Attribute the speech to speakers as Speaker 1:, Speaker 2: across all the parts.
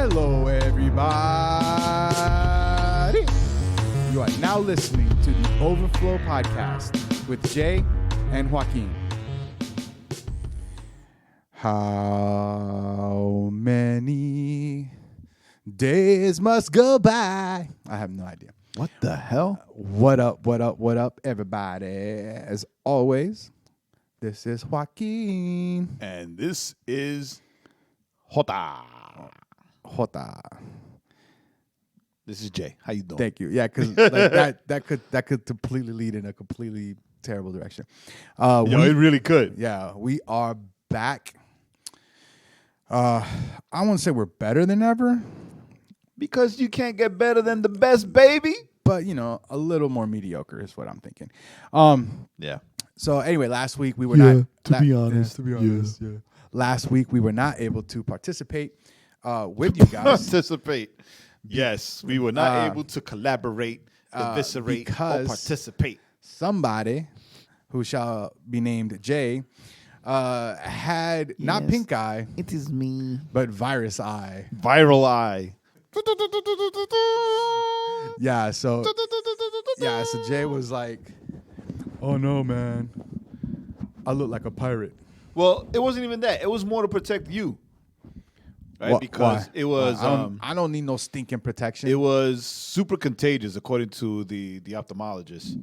Speaker 1: Hello, everybody. You are now listening to the Overflow Podcast with Jae and Joaquin. How many days must go by? I have no idea.
Speaker 2: What the hell?
Speaker 1: What up, everybody? As always, this is Joaquin.
Speaker 2: And this is Jota. This is Jay. How you doing?
Speaker 1: Thank you. Yeah, because like that could completely lead in a completely terrible direction.
Speaker 2: It really could.
Speaker 1: Yeah, we are back. I want to say we're better than ever,
Speaker 2: Because you can't get better than the best, baby.
Speaker 1: but a little more mediocre is what I'm thinking.
Speaker 2: Yeah.
Speaker 1: So anyway, last week we were not.
Speaker 2: to be honest.
Speaker 1: Yeah. Last week we were not able to participate with you guys.
Speaker 2: Participate. Yes, we were not able to collaborate, eviscerate, or
Speaker 1: because
Speaker 2: participate.
Speaker 1: Somebody who shall be named Jay had not
Speaker 2: Yes.
Speaker 1: pink eye,
Speaker 2: It is me.
Speaker 1: but virus eye.
Speaker 2: Viral eye.
Speaker 1: Yeah, so Jay was like, "Oh no, man, I look like a pirate."
Speaker 2: Well, it wasn't even that. It was more to protect you. Right?
Speaker 1: Why?
Speaker 2: Because it was
Speaker 1: I don't need no stinking protection.
Speaker 2: it was super contagious according to the ophthalmologist.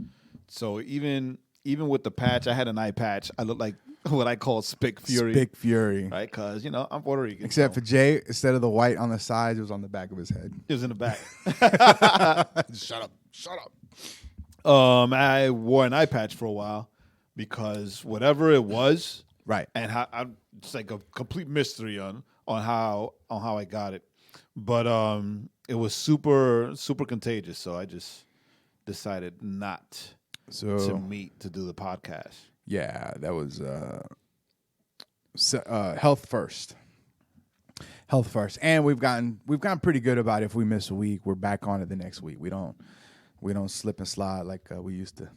Speaker 2: So even with the patch, I had an eye patch. I looked like what I call Spick Fury.
Speaker 1: Spick Fury.
Speaker 2: Right? Because, I'm Puerto Rican.
Speaker 1: Except
Speaker 2: so
Speaker 1: for Jay, instead of the white on the sides, it was on the back of his head.
Speaker 2: it was in the back.
Speaker 1: Shut up.
Speaker 2: I wore an eye patch for a while because whatever it was,
Speaker 1: Right.
Speaker 2: and it's like a complete mystery on how I got it. But it was super, super contagious. So I just decided not to meet to do the podcast.
Speaker 1: Yeah, that was health first. Health first, and we've gotten pretty good about it. If we miss a week, we're back on it the next week. We don't slip and slide like we used to.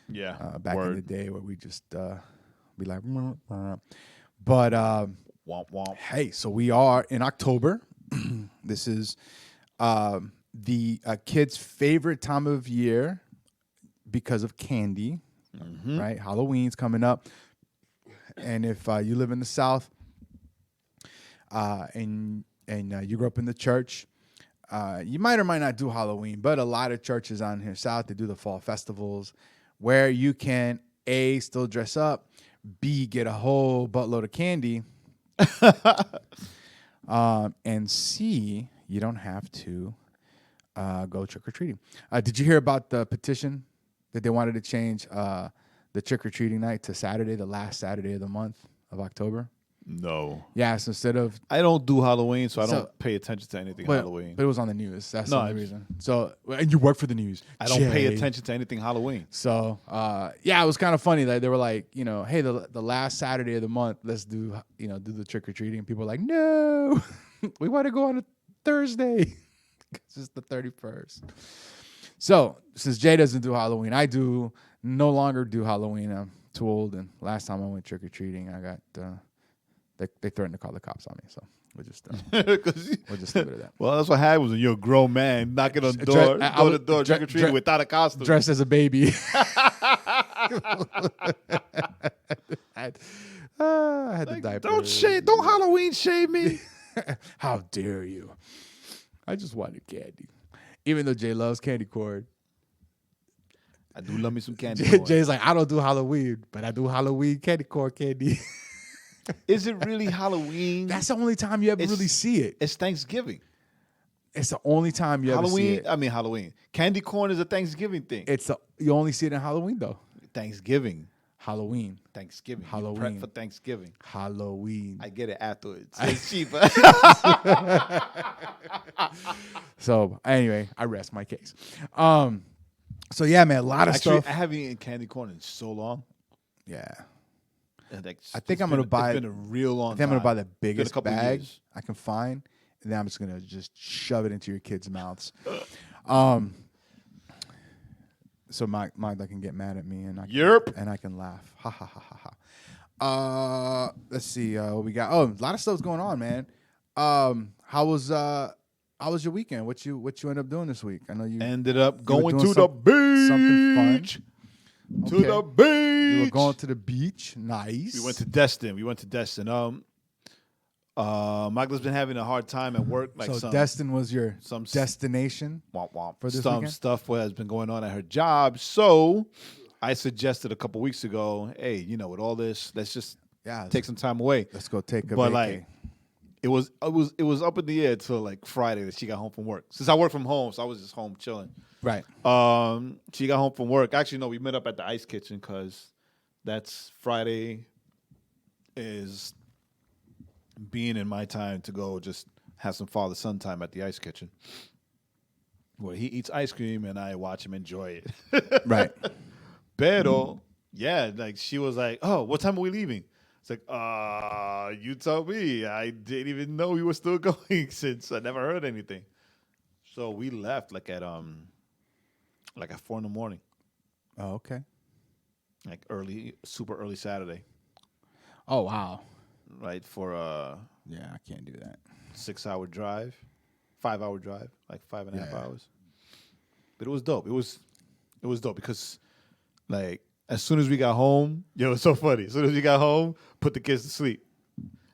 Speaker 2: Yeah,
Speaker 1: back in the day where we just be like, but
Speaker 2: womp womp.
Speaker 1: hey, so we are in October. This is the kids' favorite time of year because of candy.
Speaker 2: Mm-hmm.
Speaker 1: Right, Halloween's coming up, and if you live in the South, and you grew up in the church, you might or might not do Halloween, but a lot of churches on here South, they do the fall festivals, where you can A, still dress up, B, get a whole buttload of candy, and C, you don't have to go trick or treating. Did you hear about the petition that they wanted to change the trick-or-treating night to Saturday, the last Saturday of the month of October?
Speaker 2: No.
Speaker 1: Yeah, so instead of...
Speaker 2: I don't do Halloween, so I don't pay attention to anything Halloween.
Speaker 1: But it was on the news. That's the only reason. So, and you work for the news.
Speaker 2: I don't pay attention to anything Halloween.
Speaker 1: So, it was kind of funny. Like, they were like, hey, the last Saturday of the month, let's do the trick-or-treating. People were like, no, we want to go on a Thursday because it's the 31st. So, since Jay doesn't do Halloween, I no longer do Halloween. I'm too old, and last time I went trick-or-treating, I got, they threatened to call the cops on me, so we'll just leave it at that.
Speaker 2: Well, that's what happened when you're a grown man knocking on the door, trick-or-treating without a costume.
Speaker 1: Dressed as a baby. I had the diaper.
Speaker 2: Don't Halloween shame me.
Speaker 1: How dare you? I just wanted candy. Even though Jay loves candy corn.
Speaker 2: I do love me some candy corn.
Speaker 1: Jay's like, I don't do Halloween, but I do Halloween candy corn candy.
Speaker 2: Is it really Halloween?
Speaker 1: That's the only time you ever really see it.
Speaker 2: It's Thanksgiving.
Speaker 1: It's the only time you ever see it.
Speaker 2: Halloween. Candy corn is a Thanksgiving thing.
Speaker 1: You only see it in Halloween, though.
Speaker 2: Thanksgiving.
Speaker 1: Halloween.
Speaker 2: Thanksgiving.
Speaker 1: Halloween.
Speaker 2: You prep for Thanksgiving.
Speaker 1: Halloween.
Speaker 2: I get it afterwards. It's cheaper.
Speaker 1: So anyway, I rest my case. So yeah, man, a lot of stuff.
Speaker 2: I haven't eaten candy corn in so long.
Speaker 1: Yeah.
Speaker 2: I
Speaker 1: think I'm gonna buy.
Speaker 2: It's been a real long time.
Speaker 1: I think I'm gonna buy the biggest bag
Speaker 2: years.
Speaker 1: I can find, and then I'm just gonna shove it into your kids' mouths. So Magda can get mad at me, and I can laugh. Ha ha ha ha ha. Let's see what we got. Oh, a lot of stuff's going on, man. How was your weekend? What you end up doing this week? I know you
Speaker 2: ended up
Speaker 1: were
Speaker 2: going
Speaker 1: doing
Speaker 2: to the beach.
Speaker 1: something fun.
Speaker 2: To
Speaker 1: Okay.
Speaker 2: the beach.
Speaker 1: You were going to the beach. Nice.
Speaker 2: We went to Destin. Michael's been having a hard time at work. Like
Speaker 1: so Destin was your destination
Speaker 2: for
Speaker 1: this
Speaker 2: some
Speaker 1: weekend?
Speaker 2: stuff has been going on at her job. So I suggested a couple weeks ago, hey, with all this, let's just take some time away.
Speaker 1: Let's go take a
Speaker 2: But
Speaker 1: vacay.
Speaker 2: like, it was up in the air till like Friday that she got home from work. Since I work from home, so I was just home chilling.
Speaker 1: Right.
Speaker 2: She got home from work. Actually, no, we met up at the ice kitchen because that's Friday is being in my time to go just have some father-son time at the ice kitchen. Where he eats ice cream and I watch him enjoy it.
Speaker 1: Right.
Speaker 2: Pero, yeah, like she was like, oh, what time are we leaving? It's like, you tell me. I didn't even know we were still going since I never heard anything. So we left like at 4 in the morning.
Speaker 1: Oh, okay.
Speaker 2: Like super early Saturday.
Speaker 1: Oh, wow.
Speaker 2: Right, for
Speaker 1: Yeah, I can't do that.
Speaker 2: 6-hour drive, 5-hour drive, like 5.5 hours. But it was dope. It was dope because, like, as soon as we got home, it's so funny. As soon as we got home, put the kids to sleep.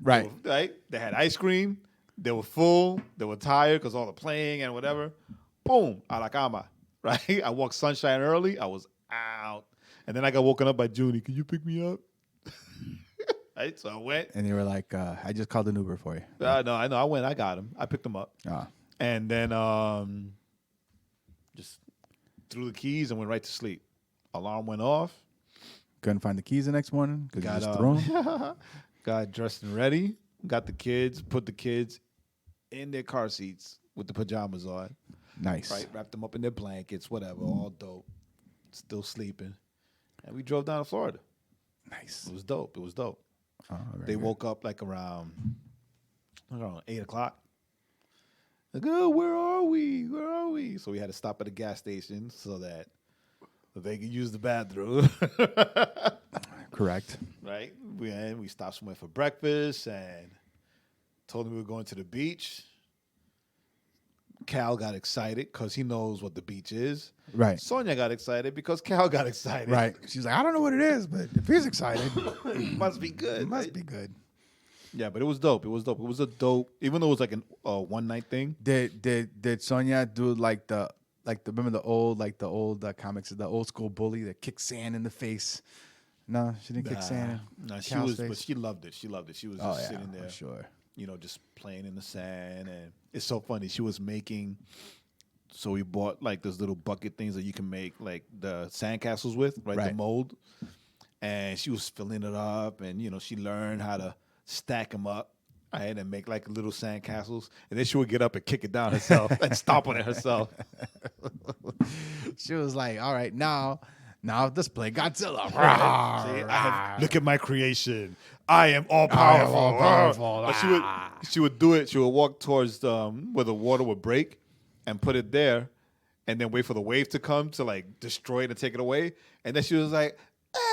Speaker 1: Right.
Speaker 2: Right? They had ice cream. They were full. They were tired because all the playing and whatever. Boom, a la cama. Right? I walked sunshine early. I was out. And then I got woken up by Junie. Can you pick me up? Right? So I went.
Speaker 1: And you were like, I just called an Uber for you.
Speaker 2: No, I know. I went. I got him. I picked him up. And then just threw the keys and went right to sleep. Alarm went off.
Speaker 1: Couldn't find the keys the next morning because you just threw them?
Speaker 2: Got dressed and ready. Got the kids. Put the kids in their car seats with the pajamas on.
Speaker 1: Nice.
Speaker 2: Right? Wrapped them up in their blankets, whatever. All dope. Still sleeping. And we drove down to Florida.
Speaker 1: Nice.
Speaker 2: It was dope.
Speaker 1: Oh,
Speaker 2: They woke up like around 8 o'clock. Like, oh, where are we? Where are we? So we had to stop at a gas station so that they could use the bathroom.
Speaker 1: Correct.
Speaker 2: Right? We stopped somewhere for breakfast and told them we were going to the beach. Cal got excited because he knows what the beach is.
Speaker 1: Right.
Speaker 2: Sonia got excited because Cal got excited.
Speaker 1: Right. She's like, I don't know what it is, but if he's excited,
Speaker 2: it must be good.
Speaker 1: It must be good.
Speaker 2: Yeah, but it was dope. It was a dope, even though it was like a one night thing.
Speaker 1: Did Sonia do remember the old comics, the old school bully that kicked sand in the face? No, she didn't kick sand.
Speaker 2: No, but she loved it. She was just sitting there,
Speaker 1: for sure.
Speaker 2: Just playing in the sand, and it's so funny. She was making. So we bought like those little bucket things that you can make like the sandcastles with, right? The mold, and she was filling it up, and she learned how to stack them up, right, and make like little sandcastles, and then she would get up and kick it down herself and stomp on it herself.
Speaker 1: She was like, "All right, now let's play Godzilla."
Speaker 2: See, look at my creation. I am all powerful. But she would do it. She would walk towards where the water would break, and put it there, and then wait for the wave to come to like destroy it and take it away. And then she was like,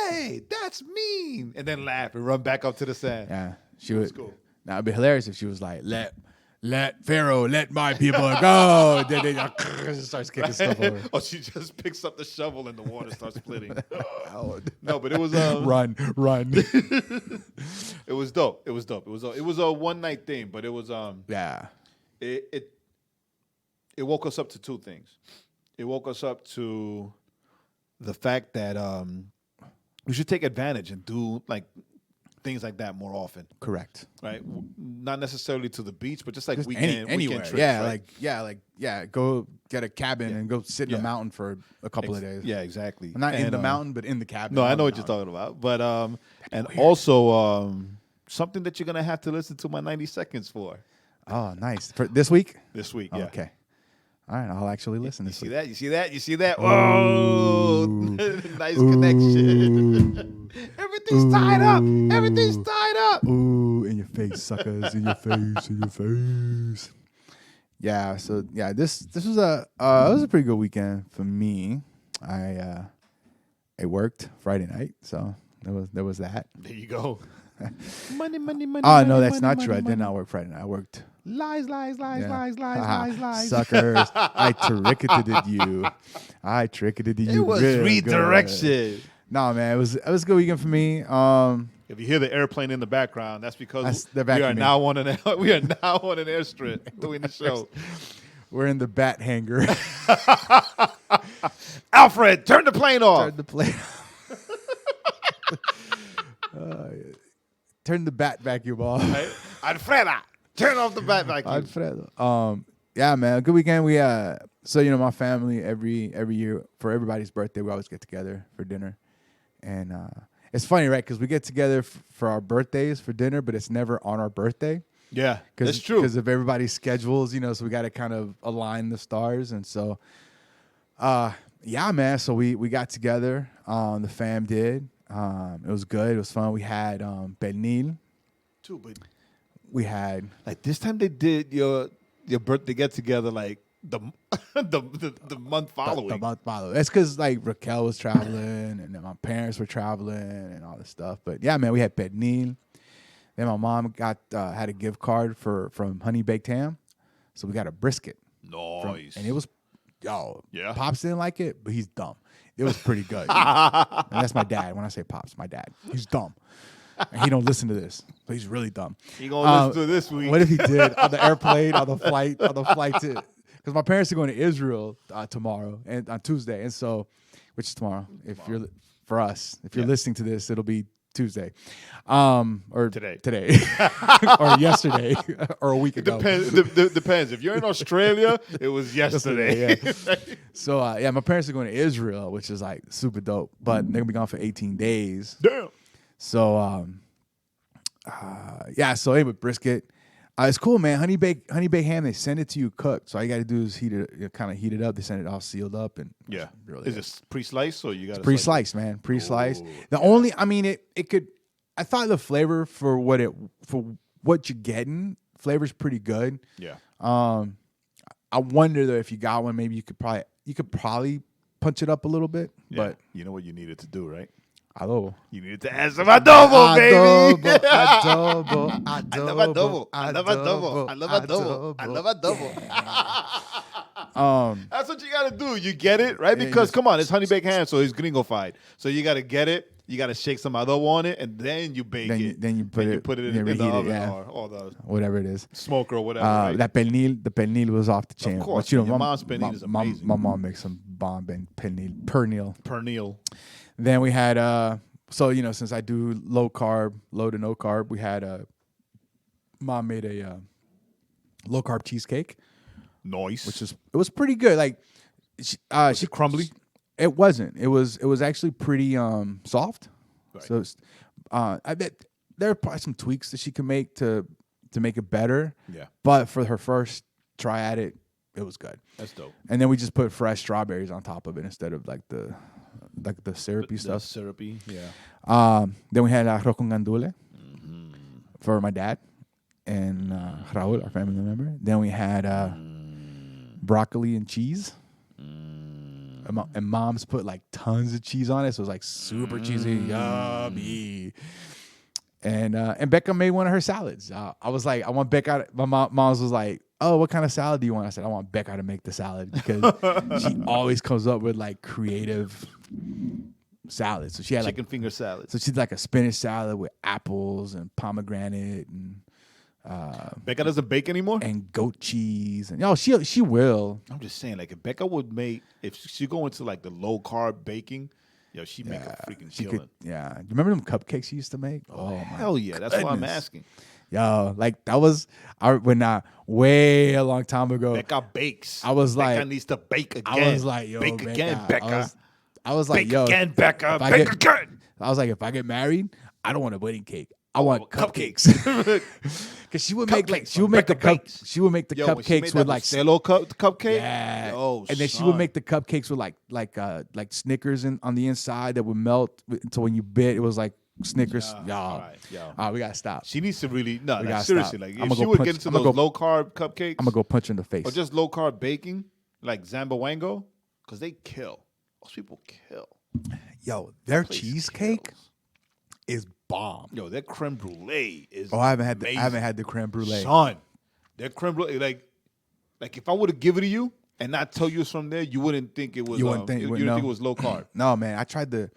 Speaker 2: "Hey, that's mean," and then laugh and run back up to the sand.
Speaker 1: Yeah, she would.
Speaker 2: Cool.
Speaker 1: Now it'd be hilarious if she was like, "Let Pharaoh, let my people go." Then they just starts kicking stuff over.
Speaker 2: Or she just picks up the shovel and the water starts splitting. No, but it was
Speaker 1: run.
Speaker 2: It was dope. It was a one night thing, but it was It woke us up to two things. It woke us up to the fact that we should take advantage and do like things like that more often.
Speaker 1: Correct.
Speaker 2: Right? Not necessarily to the beach, but just like
Speaker 1: Just
Speaker 2: weekend
Speaker 1: anywhere.
Speaker 2: trips. Right?
Speaker 1: Go get a cabin and go sit in the mountain for a couple of days.
Speaker 2: Yeah, exactly.
Speaker 1: Not in the mountain, but in the cabin.
Speaker 2: No, I know what you're talking about. But and also something that you're gonna have to listen to my 90 seconds for.
Speaker 1: Oh, nice. For this week?
Speaker 2: This week,
Speaker 1: Oh,
Speaker 2: yeah.
Speaker 1: Okay. All right, I'll actually listen
Speaker 2: You
Speaker 1: this
Speaker 2: see
Speaker 1: week.
Speaker 2: that? You see that? Whoa! Nice connection. Everything's tied up.
Speaker 1: Ooh, in your face, suckers. In your face. Yeah, so yeah, this was it was a pretty good weekend for me. I worked Friday night, so there was that.
Speaker 2: There you go. Money.
Speaker 1: Oh no, that's not true. I did not work Friday night. I worked
Speaker 2: Lies, lies, lies,
Speaker 1: Yeah.
Speaker 2: lies, lies, lies.
Speaker 1: Suckers. I tricketed you. I tricketed you.
Speaker 2: It was
Speaker 1: real
Speaker 2: redirection.
Speaker 1: Good. No, man, it was a good weekend for me.
Speaker 2: If you hear the airplane in the background, that's because we are
Speaker 1: vacuuming.
Speaker 2: now on an airstrip doing the show.
Speaker 1: We're in the bat hangar.
Speaker 2: Alfred, turn the plane off.
Speaker 1: Turn the plane. Turn the bat vacuum off.
Speaker 2: Right? Alfreda, turn off the bat vacuum.
Speaker 1: Alfredo. Yeah, man, good weekend. We so my family every year for everybody's birthday we always get together for dinner, and it's funny, right? Because we get together for our birthdays for dinner, but it's never on our birthday.
Speaker 2: Yeah, that's true.
Speaker 1: Because of everybody's schedules, so we got to kind of align the stars, and so, yeah, man. So we got together. The fam did. It was good. It was fun. We had pernil.
Speaker 2: Too, but
Speaker 1: we had
Speaker 2: like this time they did your birthday get together like the month following.
Speaker 1: The month following. That's because like Raquel was traveling and then my parents were traveling and all this stuff. But yeah, man, we had pernil. Then my mom had a gift card from Honey Baked Ham, so we got a brisket.
Speaker 2: Nice.
Speaker 1: And it was,
Speaker 2: yeah.
Speaker 1: Pops didn't like it, but he's dumb. It was pretty good. And that's my dad. When I say Pops, my dad. He's dumb. And he don't listen to this, but he's really dumb.
Speaker 2: He gonna listen to this week.
Speaker 1: What if he did on the airplane, on the flight to? Because my parents are going to Israel tomorrow and on Tuesday, and so, which is tomorrow. If you're listening to this, it'll be Tuesday, or
Speaker 2: today,
Speaker 1: or yesterday, or a week ago.
Speaker 2: Depends. If you're in Australia, it was yesterday.
Speaker 1: Yeah. So my parents are going to Israel, which is like super dope. But they're gonna be gone for 18 days.
Speaker 2: Damn.
Speaker 1: So so anyway, brisket. It's cool, man. Honey baked ham. They send it to you cooked. So all you got to do is heat it up. They send it all sealed up and
Speaker 2: Is it pre-sliced or you got
Speaker 1: pre-sliced, man? Pre-sliced. It could. I thought the flavor for what you're getting, flavor's pretty good.
Speaker 2: Yeah.
Speaker 1: I wonder though if you got one, maybe you could probably punch it up a little bit.
Speaker 2: Yeah.
Speaker 1: But
Speaker 2: you know what you needed to do, right?
Speaker 1: Adobo.
Speaker 2: You needed to add some adobo, baby.
Speaker 1: Adobo.
Speaker 2: I love adobo. That's what you got to do. You get it, right? Because, come on, it's honey baked ham, so it's gringo-fied. So you got to get it. You got to shake some adobo on it, and then you bake it.
Speaker 1: Then you put it
Speaker 2: in the oven or the
Speaker 1: whatever it is.
Speaker 2: Smoker or whatever. Right?
Speaker 1: The pernil was off the chain.
Speaker 2: Of course.
Speaker 1: But,
Speaker 2: Your mom's pernil is amazing.
Speaker 1: My mom makes some bomb pernil. Then we had since I do low to no carb, we had mom made a low carb cheesecake.
Speaker 2: Nice.
Speaker 1: It was pretty good. Like
Speaker 2: she crumbly?
Speaker 1: It wasn't. It was actually pretty soft.
Speaker 2: Right.
Speaker 1: So I bet there are probably some tweaks that she can make to make it better.
Speaker 2: Yeah.
Speaker 1: But for her first try at it, it was good.
Speaker 2: That's dope.
Speaker 1: And then we just put fresh strawberries on top of it instead of like the syrupy stuff.
Speaker 2: Syrupy, yeah.
Speaker 1: Then we had arroz con gandules for my dad and Raul, our family member. Then we had broccoli and cheese. And mom's put like tons of cheese on it, so it was like super cheesy, yummy. And Becca made one of her salads. I was like, I want Becca. My mom's was like, oh, what kind of salad do you want? I said, I want Becca to make the salad because she always comes up with like creative salads. So she had
Speaker 2: chicken finger salad.
Speaker 1: So she did like a spinach salad with apples and pomegranate and.
Speaker 2: Becca doesn't bake anymore?
Speaker 1: And goat cheese. And she will.
Speaker 2: I'm just saying, like, if Becca would make, if she go into like the low carb baking, she'd make a freaking killing.
Speaker 1: Yeah. You remember them cupcakes she used to make?
Speaker 2: Oh hell yeah. That's why I'm asking.
Speaker 1: Yo, like that was way a long time ago.
Speaker 2: Becca bakes.
Speaker 1: I was like,
Speaker 2: Becca needs to bake again.
Speaker 1: I was like, yo,
Speaker 2: bake again, Becca.
Speaker 1: I was like,
Speaker 2: bake
Speaker 1: yo,
Speaker 2: again, Becca. Bake again.
Speaker 1: I was like, if I get married, I don't want a wedding cake. I want cupcakes. Because she would make the cupcakes with like
Speaker 2: Stelo cupcake.
Speaker 1: Yeah.
Speaker 2: Oh,
Speaker 1: and then she would make the cupcakes with like Snickers on the inside that would melt until when you bit it was like Snickers.
Speaker 2: All right,
Speaker 1: we gotta stop.
Speaker 2: She needs to really seriously. Like
Speaker 1: if
Speaker 2: she would get into those low carb cupcakes,
Speaker 1: I'm gonna go punch her in the face.
Speaker 2: Or just low carb baking like Zamboango, because they kill. Those people kill.
Speaker 1: Yo, their cheesecake is bomb.
Speaker 2: Yo, that creme brulee is.
Speaker 1: Oh, I haven't had the creme brulee.
Speaker 2: Son, Their creme brulee, like if I would have given it to you and not tell you it's from there, you wouldn't think it was. You wouldn't think it was low carb.
Speaker 1: No, man, I tried the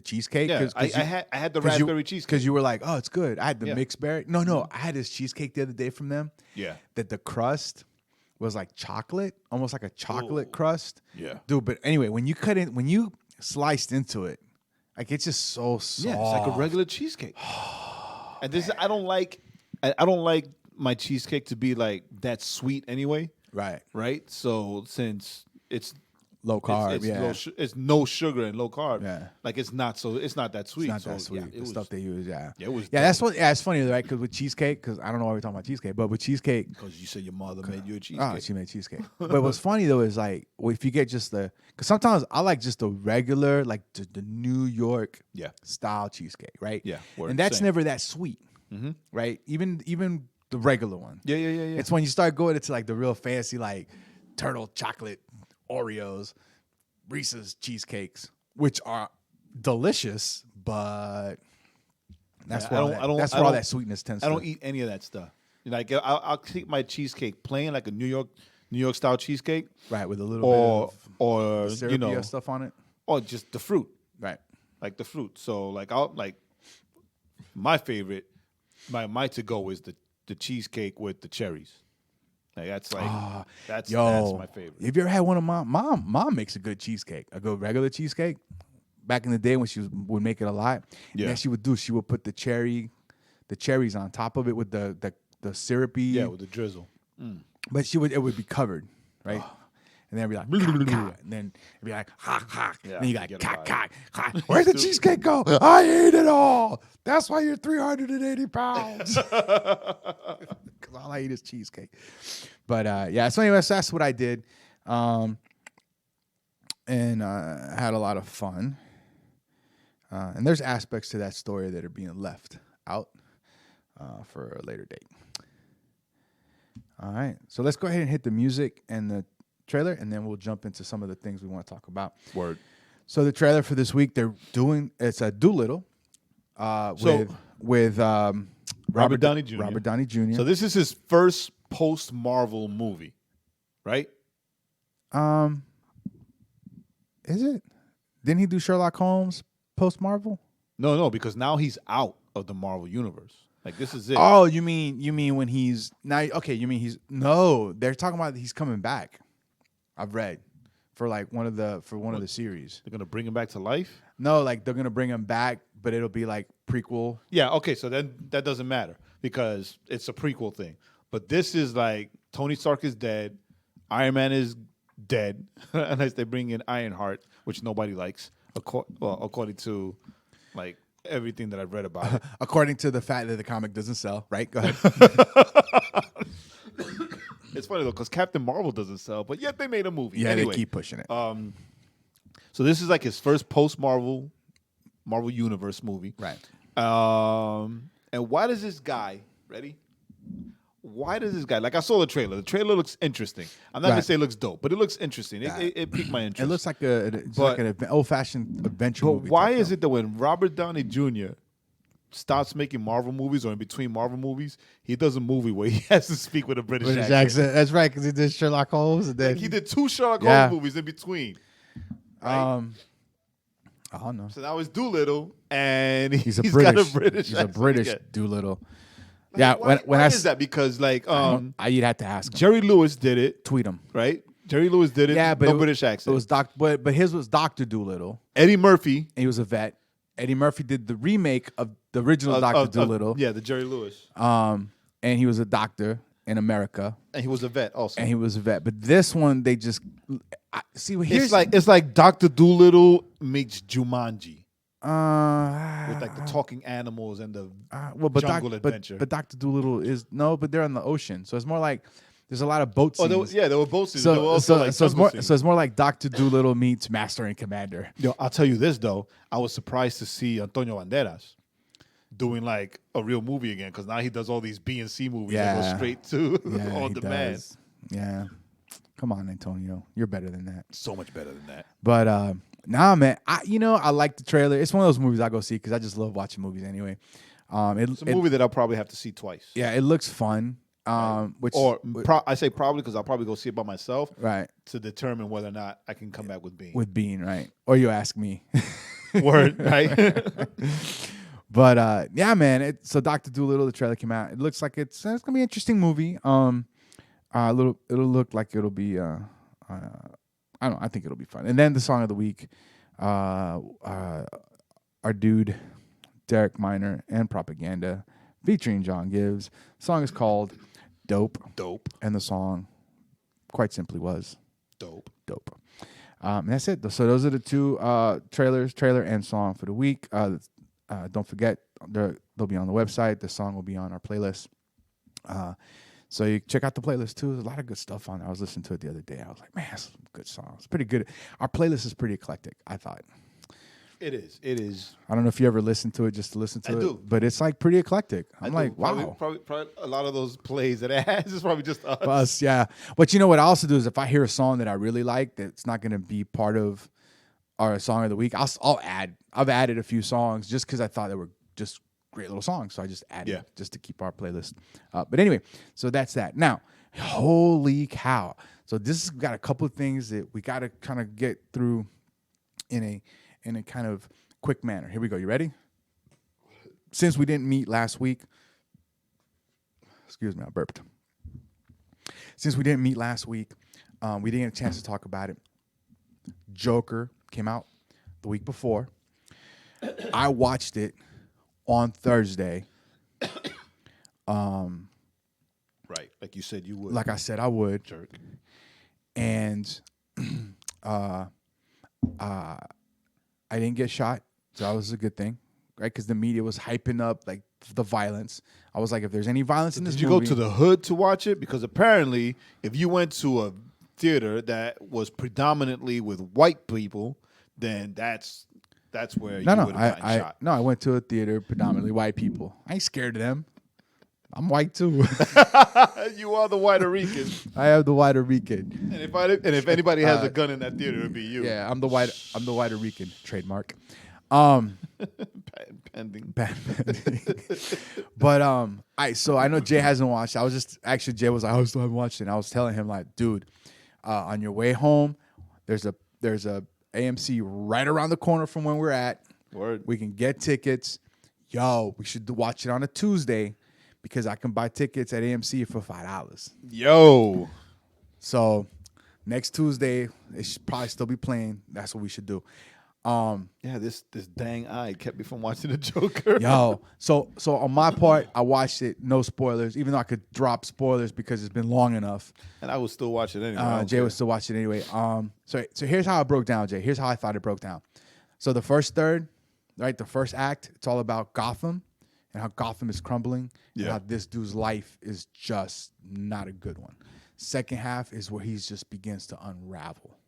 Speaker 1: cheesecake.
Speaker 2: Yeah, I had the raspberry cheesecake
Speaker 1: because you were like, oh, it's good. I had the mixed berry. No, I had this cheesecake the other day from them.
Speaker 2: Yeah,
Speaker 1: that the crust was like chocolate, almost like a chocolate crust.
Speaker 2: Yeah,
Speaker 1: dude. But anyway, when you sliced into it, like it's just so soft.
Speaker 2: Yeah, it's like a regular cheesecake. And this, I don't like my cheesecake to be like that sweet anyway. Right. So since it's
Speaker 1: low carb,
Speaker 2: it's no sugar and low carb.
Speaker 1: Yeah,
Speaker 2: like it's not that sweet.
Speaker 1: It's not that sweet.
Speaker 2: Yeah,
Speaker 1: the stuff they use. Yeah,
Speaker 2: it was.
Speaker 1: Yeah, that's what. Yeah, it's funny, right? Because with cheesecake, because I don't know why we're talking about cheesecake, but with cheesecake,
Speaker 2: because you said your mother made you a cheesecake.
Speaker 1: Oh, she made cheesecake. But what's funny though is like, if you get just because sometimes I like just the regular, like the New York style cheesecake, right?
Speaker 2: Yeah,
Speaker 1: and that's never that sweet, right? Even the regular one.
Speaker 2: Yeah.
Speaker 1: It's when you start going into like the real fancy, like turtle chocolate Oreos, Reese's cheesecakes, which are delicious, but that's where all that sweetness tends.
Speaker 2: I don't eat any of that stuff. Like I'll keep my cheesecake plain, like a New York style cheesecake,
Speaker 1: right, with a little bit
Speaker 2: or
Speaker 1: syrupy stuff on it,
Speaker 2: or just the fruit,
Speaker 1: right,
Speaker 2: like the fruit. So like I'll like my favorite, my to go is the cheesecake with the cherries. Like that's that's my favorite.
Speaker 1: Have you ever had one of mom makes a good cheesecake, a good regular cheesecake? Back in the day when she would make it a lot, and she would put the cherries on top of it with the syrupy,
Speaker 2: with the drizzle.
Speaker 1: But it would be covered, right? And then it'd be like, and then it'd be like, ha. And then you got cock. Where'd the cheesecake go? I ate it all. That's why you're 380 pounds. Because all I eat is cheesecake. But so anyway, so that's what I did. And had a lot of fun. And there's aspects to that story that are being left out for a later date. All right. So let's go ahead and hit the music and the trailer, and then we'll jump into some of the things we want to talk about.
Speaker 2: Word.
Speaker 1: So the trailer for this week, it's a Dolittle with Robert Downey Jr. Robert Downey Jr.
Speaker 2: So this is his first post-Marvel movie, right?
Speaker 1: Is it? Didn't he do Sherlock Holmes post-Marvel?
Speaker 2: No, because now he's out of the Marvel universe. Like this is it.
Speaker 1: Oh, you mean when he's now? Okay, you mean no? They're talking about he's coming back. I've read for like one of the series.
Speaker 2: They're gonna bring him back to life.
Speaker 1: No, like they're gonna bring him back, but it'll be like prequel.
Speaker 2: Yeah. Okay. So then that doesn't matter because it's a prequel thing. But this is like Tony Stark is dead, Iron Man is dead, unless they bring in Ironheart, which nobody likes. According to like everything that I've read about it.
Speaker 1: According to the fact that the comic doesn't sell, right? Go ahead.
Speaker 2: It's funny though because Captain Marvel doesn't sell, but yet they made a movie.
Speaker 1: Yeah,
Speaker 2: anyway,
Speaker 1: they keep pushing it.
Speaker 2: So this is like his first post-Marvel Universe movie,
Speaker 1: right?
Speaker 2: And why does this guy like? I saw the trailer. The trailer looks interesting. I'm not gonna say it looks dope, but it looks interesting. It piqued my interest.
Speaker 1: It looks like an old-fashioned adventure movie.
Speaker 2: But why is it that when Robert Downey Jr. stops making Marvel movies or in between Marvel movies, he does a movie where he has to speak with a British accent?
Speaker 1: That's right, because he did Sherlock Holmes. And then
Speaker 2: he did 2 Sherlock Holmes movies in between. Right?
Speaker 1: I don't know.
Speaker 2: So now it's Dolittle, and
Speaker 1: he's a
Speaker 2: British
Speaker 1: Dolittle.
Speaker 2: Like,
Speaker 1: yeah,
Speaker 2: why is that? Because like
Speaker 1: you'd have to ask him.
Speaker 2: Jerry Lewis did it.
Speaker 1: Tweet him.
Speaker 2: Right? Jerry Lewis did it.
Speaker 1: Yeah, but
Speaker 2: no British accent.
Speaker 1: It was but his was Dr. Dolittle.
Speaker 2: Eddie Murphy.
Speaker 1: And he was a vet. Eddie Murphy did the remake of the original Dr. Dolittle.
Speaker 2: The Jerry Lewis.
Speaker 1: And he was a doctor in America.
Speaker 2: And he was a vet also.
Speaker 1: But this one, they just
Speaker 2: it's like Dr. Dolittle meets Jumanji. With like the talking animals and the jungle adventure.
Speaker 1: But Dr. Dolittle but they're on the ocean, so it's more like there's a lot of boat scenes.
Speaker 2: There were boat scenes.
Speaker 1: So it's more like Dr. Dolittle meets Master and Commander.
Speaker 2: I'll tell you this though, I was surprised to see Antonio Banderas doing like a real movie again because now he does all these B and C movies that go straight to on demand.
Speaker 1: Does. Yeah, come on, Antonio, you're better than that.
Speaker 2: So much better than that.
Speaker 1: But nah, man, I like the trailer. It's one of those movies I go see because I just love watching movies anyway. It's
Speaker 2: a movie that I'll probably have to see twice.
Speaker 1: Yeah, it looks fun. Which
Speaker 2: I say probably because I'll probably go see it by myself,
Speaker 1: right,
Speaker 2: to determine whether or not I can come back with Bean.
Speaker 1: with Bean, right? Or you ask me.
Speaker 2: Word, right?
Speaker 1: But yeah, man. So Dr. Dolittle, the trailer came out. It looks like it's gonna be an interesting movie. It'll look like it'll be. I don't know. I think it'll be fun. And then the song of the week, our dude Derek Minor and Propaganda, featuring John Gibbs. The song is called "Dope."
Speaker 2: Dope.
Speaker 1: And the song, quite simply, was
Speaker 2: dope.
Speaker 1: And that's it. So those are the two trailer and song for the week. Don't forget, they'll be on the website. The song will be on our playlist. So you check out the playlist too. There's a lot of good stuff on there. I was listening to it the other day. I was like, man, some good songs. Pretty good. Our playlist is pretty eclectic, I thought.
Speaker 2: It is.
Speaker 1: I don't know if you ever listen to it just to listen to it. I do. But it's like pretty eclectic. I'm like, wow.
Speaker 2: Probably a lot of those plays that it has is probably just us.
Speaker 1: Us, yeah. But you know what I also do is if I hear a song that I really like that's not going to be part of our song of the week, I've added a few songs just because I thought they were just great little songs. So I just added just to keep our playlist up. But anyway, so that's that. Now, holy cow. So this has got a couple of things that we got to kind of get through in a kind of quick manner. Here we go. You ready? Since we didn't meet last week, excuse me, I burped. Since we didn't meet last week, we didn't get a chance to talk about it. Joker came out the week before. I watched it on Thursday.
Speaker 2: Right, like you said you would.
Speaker 1: Like I said I would.
Speaker 2: Jerk.
Speaker 1: And I didn't get shot, so that was a good thing, right? Because the media was hyping up like the violence. I was like, if there's any violence in this movie,
Speaker 2: did you go to the hood to watch it? Because apparently, if you went to a theater that was predominantly with white people, then that's where you would have gotten shot.
Speaker 1: No, I went to a theater predominantly white people. I ain't scared of them. I'm white too.
Speaker 2: You are the White Rican.
Speaker 1: I am the White Rican.
Speaker 2: And if anybody has a gun in that theater, it'd be you.
Speaker 1: Yeah, I'm the White Rican. Trademark.
Speaker 2: Pending.
Speaker 1: But so I know Jay hasn't watched. Jay was like, I still haven't watched it. And I was telling him like, dude, on your way home, there's a AMC right around the corner from where we're at.
Speaker 2: Word.
Speaker 1: We can get tickets. Yo, we should watch it on a Tuesday because I can buy tickets at AMC for $5.
Speaker 2: Yo.
Speaker 1: So next Tuesday, it should probably still be playing. That's what we should do.
Speaker 2: This dang eye kept me from watching the Joker.
Speaker 1: Yo, so on my part, I watched it, no spoilers, even though I could drop spoilers because it's been long enough.
Speaker 2: And I would still watch it anyway.
Speaker 1: Jay would still watch it anyway. So here's how it broke down, Jay. Here's how I thought it broke down. So the first third, right, the first act, it's all about Gotham and how Gotham is crumbling and how this dude's life is just not a good one. Second half is where he just begins to unravel.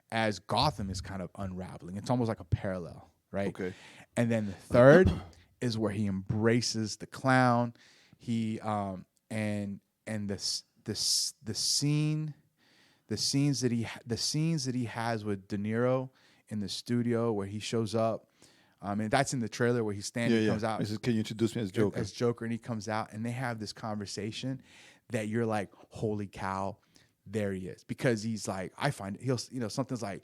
Speaker 1: As Gotham is kind of unraveling. It's almost like a parallel, right?
Speaker 2: Okay.
Speaker 1: And then the third is where he embraces the clown. He and the scenes that he has with De Niro in the studio where he shows up. And that's in the trailer where he's standing, comes out.
Speaker 2: Can you introduce me as Joker?
Speaker 1: As Joker, and he comes out and they have this conversation that you're like, holy cow. There he is, because he's like, I find it. Something's like,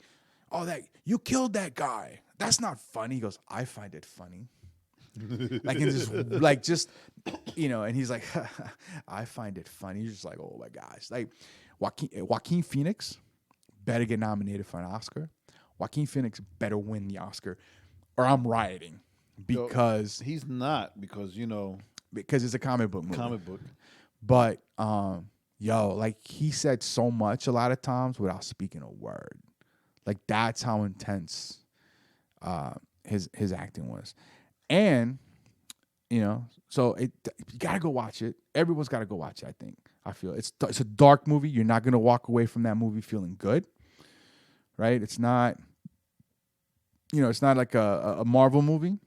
Speaker 1: oh, that you killed that guy. That's not funny. He goes, I find it funny. Like in this, like just, and he's like, I find it funny. He's just like, oh my gosh, like Joaquin Phoenix better get nominated for an Oscar. Joaquin Phoenix better win the Oscar, or I'm rioting because
Speaker 2: he's not because
Speaker 1: it's a comic book movie.
Speaker 2: Comic book,
Speaker 1: but like he said so much a lot of times without speaking a word. Like that's how intense his acting was. And, so you got to go watch it. Everyone's got to go watch it, I think. I feel it's a dark movie. You're not going to walk away from that movie feeling good. Right? It's not it's not like a Marvel movie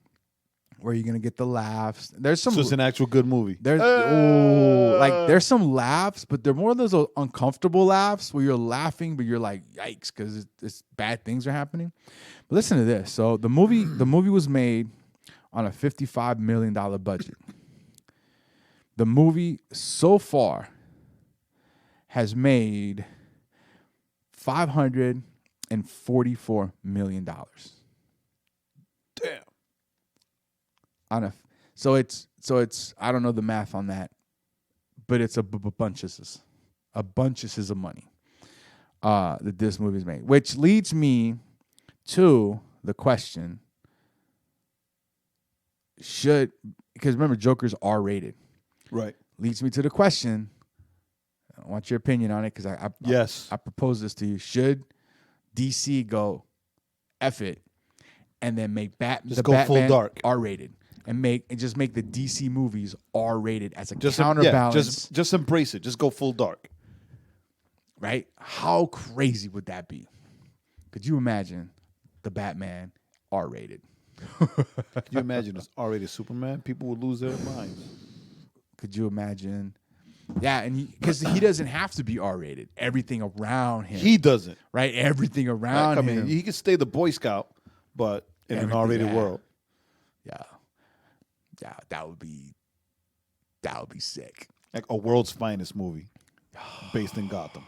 Speaker 1: where you're gonna get the laughs. There's some.
Speaker 2: So it's an actual good movie.
Speaker 1: There's some laughs, but they're more of those uncomfortable laughs where you're laughing, but you're like, yikes, because it's bad things are happening. But listen to this. So the movie was made on a $55 million budget. The movie so far has made $544 million.
Speaker 2: Damn.
Speaker 1: So it's I don't know the math on that, but it's a bunches of money that this movie's made, which leads me to the question: because remember, Joker's R-rated,
Speaker 2: right?
Speaker 1: Leads me to the question. I want your opinion on it because I propose this to you. Should DC go F it and then make Batman
Speaker 2: full dark
Speaker 1: R-rated and just make the DC movies R-rated as a counterbalance?
Speaker 2: Just embrace it. Just go full dark.
Speaker 1: Right? How crazy would that be? Could you imagine the Batman R-rated?
Speaker 2: Could you imagine this R-rated Superman? People would lose their minds.
Speaker 1: Could you imagine? Yeah, and because he doesn't have to be R-rated. Everything around him.
Speaker 2: He doesn't.
Speaker 1: Right? Everything around him.
Speaker 2: He could stay the Boy Scout, but in an R-rated world.
Speaker 1: Yeah. Yeah, that would be sick.
Speaker 2: Like a world's finest movie based in Gotham.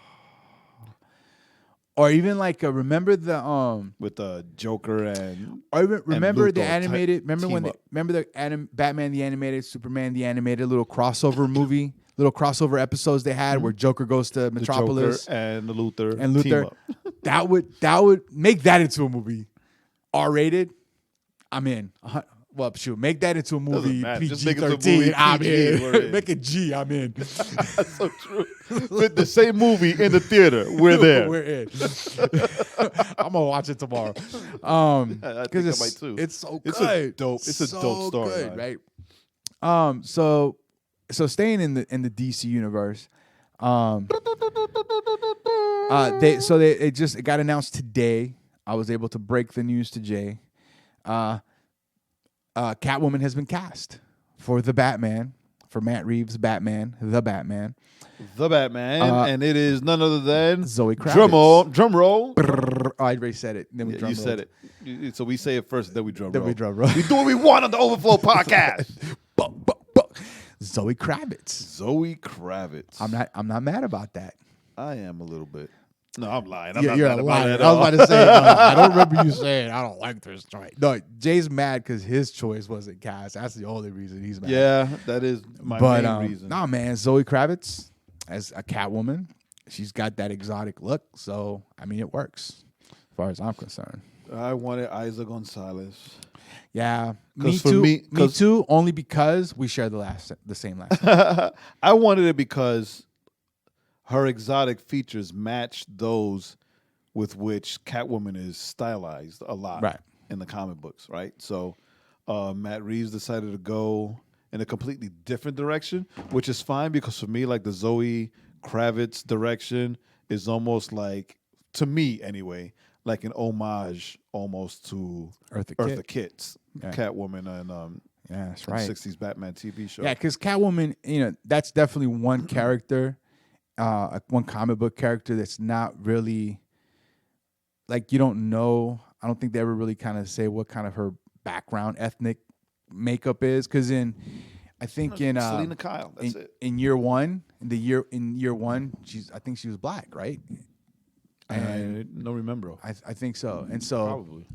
Speaker 1: Or even like remember the
Speaker 2: with the Joker and
Speaker 1: or even remember
Speaker 2: and
Speaker 1: the animated Batman the animated, Superman the animated little crossover episodes they had where Joker goes to Metropolis
Speaker 2: the Joker and the Luthor
Speaker 1: team up. that would make that into a movie R-rated. I'm in. Well, shoot, make that into a movie PG-13. I'm in. Make it G. I'm in.
Speaker 2: That's so true. With the same movie in the theater, we're there.
Speaker 1: We're in. I'm gonna watch it tomorrow.
Speaker 2: I think I might too.
Speaker 1: It's so good.
Speaker 2: It's a dope story,
Speaker 1: good, right? So staying in the DC universe, it got announced today. I was able to break the news to Jay. Catwoman has been cast for the Batman, for Matt Reeves' Batman, the Batman.
Speaker 2: And it is none other than
Speaker 1: Zoe Kravitz.
Speaker 2: Drum roll.
Speaker 1: I already said it. Then we
Speaker 2: you said it. So we say it first, then we drum roll.
Speaker 1: We do
Speaker 2: what we want on the Overflow podcast.
Speaker 1: Zoe Kravitz. I'm not mad about that.
Speaker 2: I am a little bit. No, I'm lying.
Speaker 1: You're lying. I was about to say, I don't remember you saying I don't like this choice. No, Jay's mad because his choice wasn't cast. That's the only reason he's mad.
Speaker 2: Yeah, that is my main reason.
Speaker 1: Nah, man, Zoe Kravitz as a Catwoman, she's got that exotic look. So, I mean, it works as far as I'm concerned.
Speaker 2: I wanted Isa Gonzalez.
Speaker 1: Yeah, me too. Only because we share the same last name.
Speaker 2: I wanted it because her exotic features match those with which Catwoman is stylized a lot in the comic books, right? So Matt Reeves decided to go in a completely different direction, which is fine because for me, like the Zoe Kravitz direction is almost like, to me anyway, like an homage almost to Eartha Kitt's Catwoman and
Speaker 1: that's right,
Speaker 2: 60s Batman TV show.
Speaker 1: Yeah, because Catwoman, that's definitely one character. One comic book character that's not really, like, you don't know. I don't think they ever really kind of say what kind of her background, ethnic makeup is. Because Selena Kyle, that's it. In year one, I think she was black, right?
Speaker 2: And I don't remember.
Speaker 1: I think so. And so
Speaker 2: probably,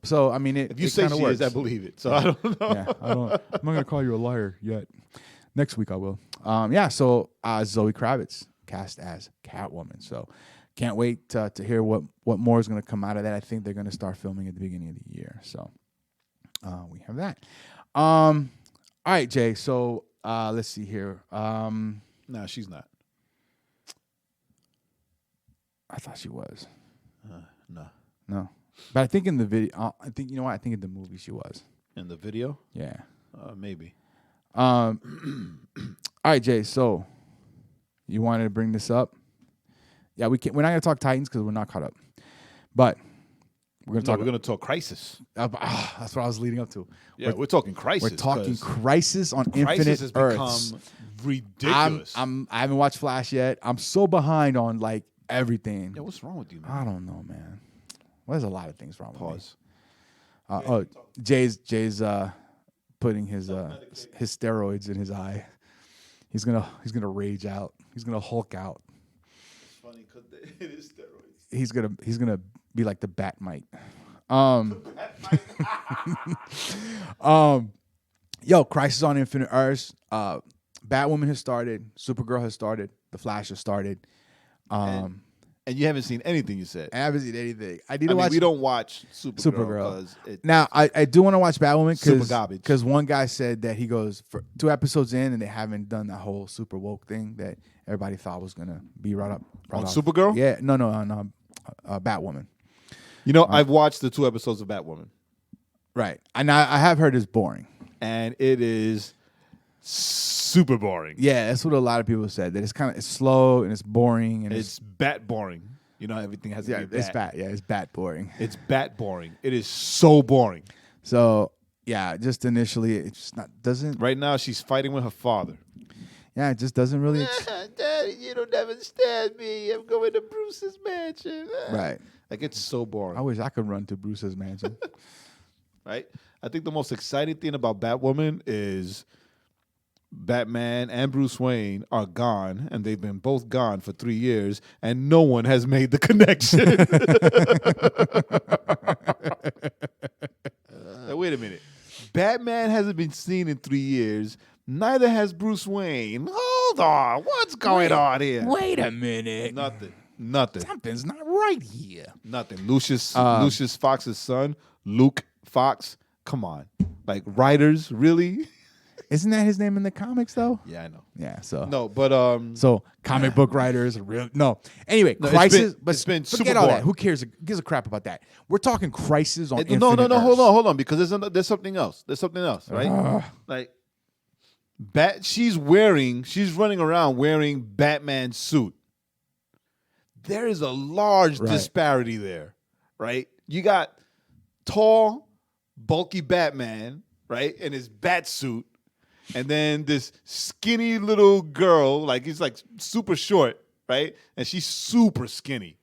Speaker 1: So I mean,
Speaker 2: if you say she
Speaker 1: works.
Speaker 2: is, I believe it. So I don't know.
Speaker 1: Yeah, I'm not gonna call you a liar yet. Next week I will. So Zoe Kravitz cast as Catwoman. So can't wait to hear what more is going to come out of that. I think they're going to start filming at the beginning of the year. So we have that. All right, Jay. So let's see here.
Speaker 2: No, she's not.
Speaker 1: I thought she was.
Speaker 2: No.
Speaker 1: But I think in the video, I think in the movie she was.
Speaker 2: In the video?
Speaker 1: Yeah.
Speaker 2: Maybe.
Speaker 1: All right, Jay. So you wanted to bring this up? Yeah, we're not going to talk Titans because we're not caught up. But we're going to talk
Speaker 2: Crisis.
Speaker 1: That's what I was leading up to.
Speaker 2: Yeah, we're talking Crisis.
Speaker 1: We're talking Crisis on Infinite
Speaker 2: has
Speaker 1: Earths.
Speaker 2: become ridiculous.
Speaker 1: I haven't watched Flash yet. I'm so behind on like everything.
Speaker 2: Yeah, what's wrong with you, man?
Speaker 1: I don't know, man. Well, there's a lot of things wrong
Speaker 2: Pause.
Speaker 1: with me. Jay's putting his steroids in his eye. He's gonna rage out. He's gonna Hulk out.
Speaker 2: It's funny because it is steroids.
Speaker 1: He's gonna be like the Batmite. Yo, Crisis on Infinite Earths. Batwoman has started. Supergirl has started. The Flash has started.
Speaker 2: And you haven't seen anything, you said.
Speaker 1: I haven't seen anything. I need to watch.
Speaker 2: We don't watch Supergirl.
Speaker 1: Now, I do want to watch Batwoman
Speaker 2: super garbage.
Speaker 1: Because one guy said that he goes for 2 episodes in and they haven't done that whole super woke thing that everybody thought was gonna be right off.
Speaker 2: Supergirl?
Speaker 1: Yeah, no, Batwoman.
Speaker 2: You know, I've watched the 2 episodes of Batwoman.
Speaker 1: Right, and I have heard it's boring,
Speaker 2: and it is super boring.
Speaker 1: Yeah, that's what a lot of people said. That it's slow and it's boring and
Speaker 2: it's bat boring. You know, everything has to be bat.
Speaker 1: It's bat. Yeah, it's bat boring.
Speaker 2: It's bat boring. It is so boring.
Speaker 1: So yeah, just initially, it just doesn't.
Speaker 2: Right now, she's fighting with her father.
Speaker 1: Yeah, it just doesn't really.
Speaker 2: Daddy, you don't understand me. I'm going to Bruce's mansion.
Speaker 1: Right.
Speaker 2: Like, it's so boring.
Speaker 1: I wish I could run to Bruce's mansion.
Speaker 2: Right? I think the most exciting thing about Batwoman is Batman and Bruce Wayne are gone, and they've been both gone for 3 years, and no one has made the connection. Now, wait a minute. Batman hasn't been seen in 3 years. Neither has Bruce Wayne. Hold on. What's going on here?
Speaker 1: Wait a minute.
Speaker 2: Nothing.
Speaker 1: Something's not right here.
Speaker 2: Nothing. Lucius Fox's son, Luke Fox. Come on. Like, writers, really?
Speaker 1: Isn't that his name in the comics, though?
Speaker 2: Yeah, I know.
Speaker 1: Yeah, so.
Speaker 2: No, but
Speaker 1: so comic book writers, no. Anyway, Crisis,
Speaker 2: it's been
Speaker 1: forget
Speaker 2: super
Speaker 1: all
Speaker 2: boring.
Speaker 1: that. Who cares? Gives a crap about that. We're talking Crisis on Infinite
Speaker 2: No.
Speaker 1: Earths.
Speaker 2: Hold on, because there's something else. There's something else, right? Like, she's running around wearing Batman's suit. There is a large disparity there, right? You got tall, bulky Batman, right, in his bat suit, and then this skinny little girl, like he's like super short, right, and she's super skinny,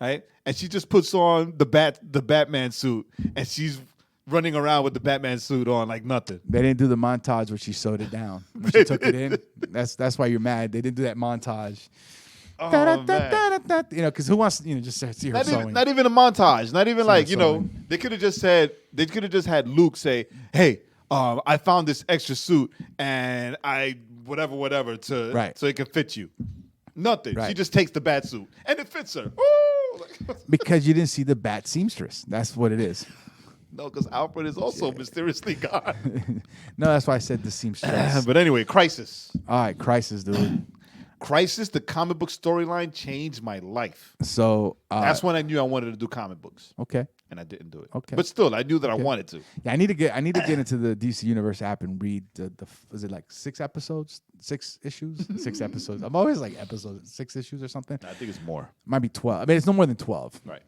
Speaker 2: right, and she just puts on the Batman suit, and she's running around with the Batman suit on like nothing.
Speaker 1: They didn't do the montage where she sewed it down. When she took it in. That's why you're mad. They didn't do that montage.
Speaker 2: Oh, man.
Speaker 1: You know, because who wants just to see her sewing?
Speaker 2: Not even a montage. Not even like,
Speaker 1: sewing.
Speaker 2: they could have just had Luke say, "Hey, I found this extra suit and I whatever so it can fit you." Nothing.
Speaker 1: Right.
Speaker 2: She just takes the bat suit and it fits her. Ooh!
Speaker 1: Because you didn't see the bat seamstress. That's what it is.
Speaker 2: No, because Alfred is also mysteriously gone.
Speaker 1: No, that's why I said the seamstress.
Speaker 2: But anyway, Crisis.
Speaker 1: All right, Crisis, dude.
Speaker 2: Crisis, the comic book storyline changed my life.
Speaker 1: So
Speaker 2: that's when I knew I wanted to do comic books.
Speaker 1: Okay.
Speaker 2: And I didn't do it.
Speaker 1: Okay.
Speaker 2: But still, I knew that I wanted to.
Speaker 1: Yeah, I need to get into the DC Universe app and read the was it like 6 episodes? 6 issues? 6 episodes. I'm always like episodes, 6 issues or something.
Speaker 2: I think it's more.
Speaker 1: Might be 12. I mean, it's no more than 12.
Speaker 2: Right.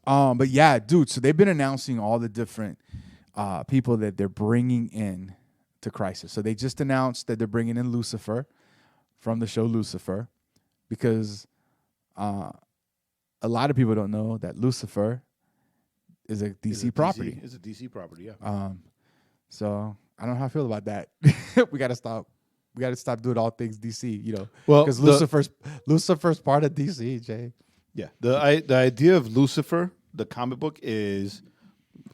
Speaker 1: But yeah, dude, so they've been announcing all the different people that they're bringing in to Crisis. So they just announced that they're bringing in Lucifer from the show Lucifer, because a lot of people don't know that Lucifer is a DC property.
Speaker 2: It's a DC property, yeah.
Speaker 1: So I don't know how I feel about that. We got to stop doing all things DC, you know.
Speaker 2: Well,
Speaker 1: because Lucifer's part of DC, Jay.
Speaker 2: Yeah. The idea of Lucifer, the comic book, is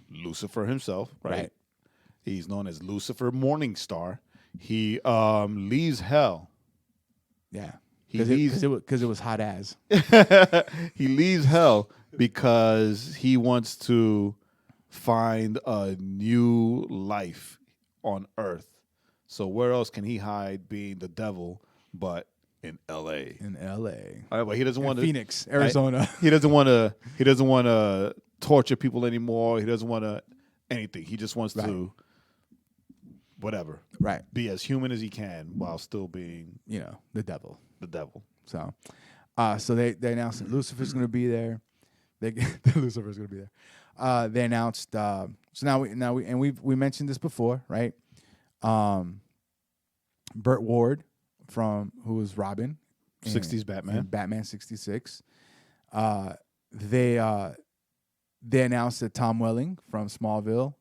Speaker 2: Lucifer himself, right? He's known as Lucifer Morningstar. He leaves hell.
Speaker 1: Yeah. Because it was hot as.
Speaker 2: He leaves hell because he wants to find a new life on Earth. So where else can he hide being the devil but in L.A.?
Speaker 1: In L.A.
Speaker 2: All right, but he doesn't want to
Speaker 1: Phoenix, Arizona.
Speaker 2: Right? He doesn't want to torture people anymore. He doesn't want to anything. He just wants to whatever.
Speaker 1: Right.
Speaker 2: Be as human as he can while still being,
Speaker 1: the devil.
Speaker 2: The devil.
Speaker 1: So they announced that Lucifer's going to be there. Lucifer's going to be there. They announced. So now we mentioned this before, right? Burt Ward who was Robin,
Speaker 2: 60s Batman,
Speaker 1: Batman 66. They announced that Tom Welling from Smallville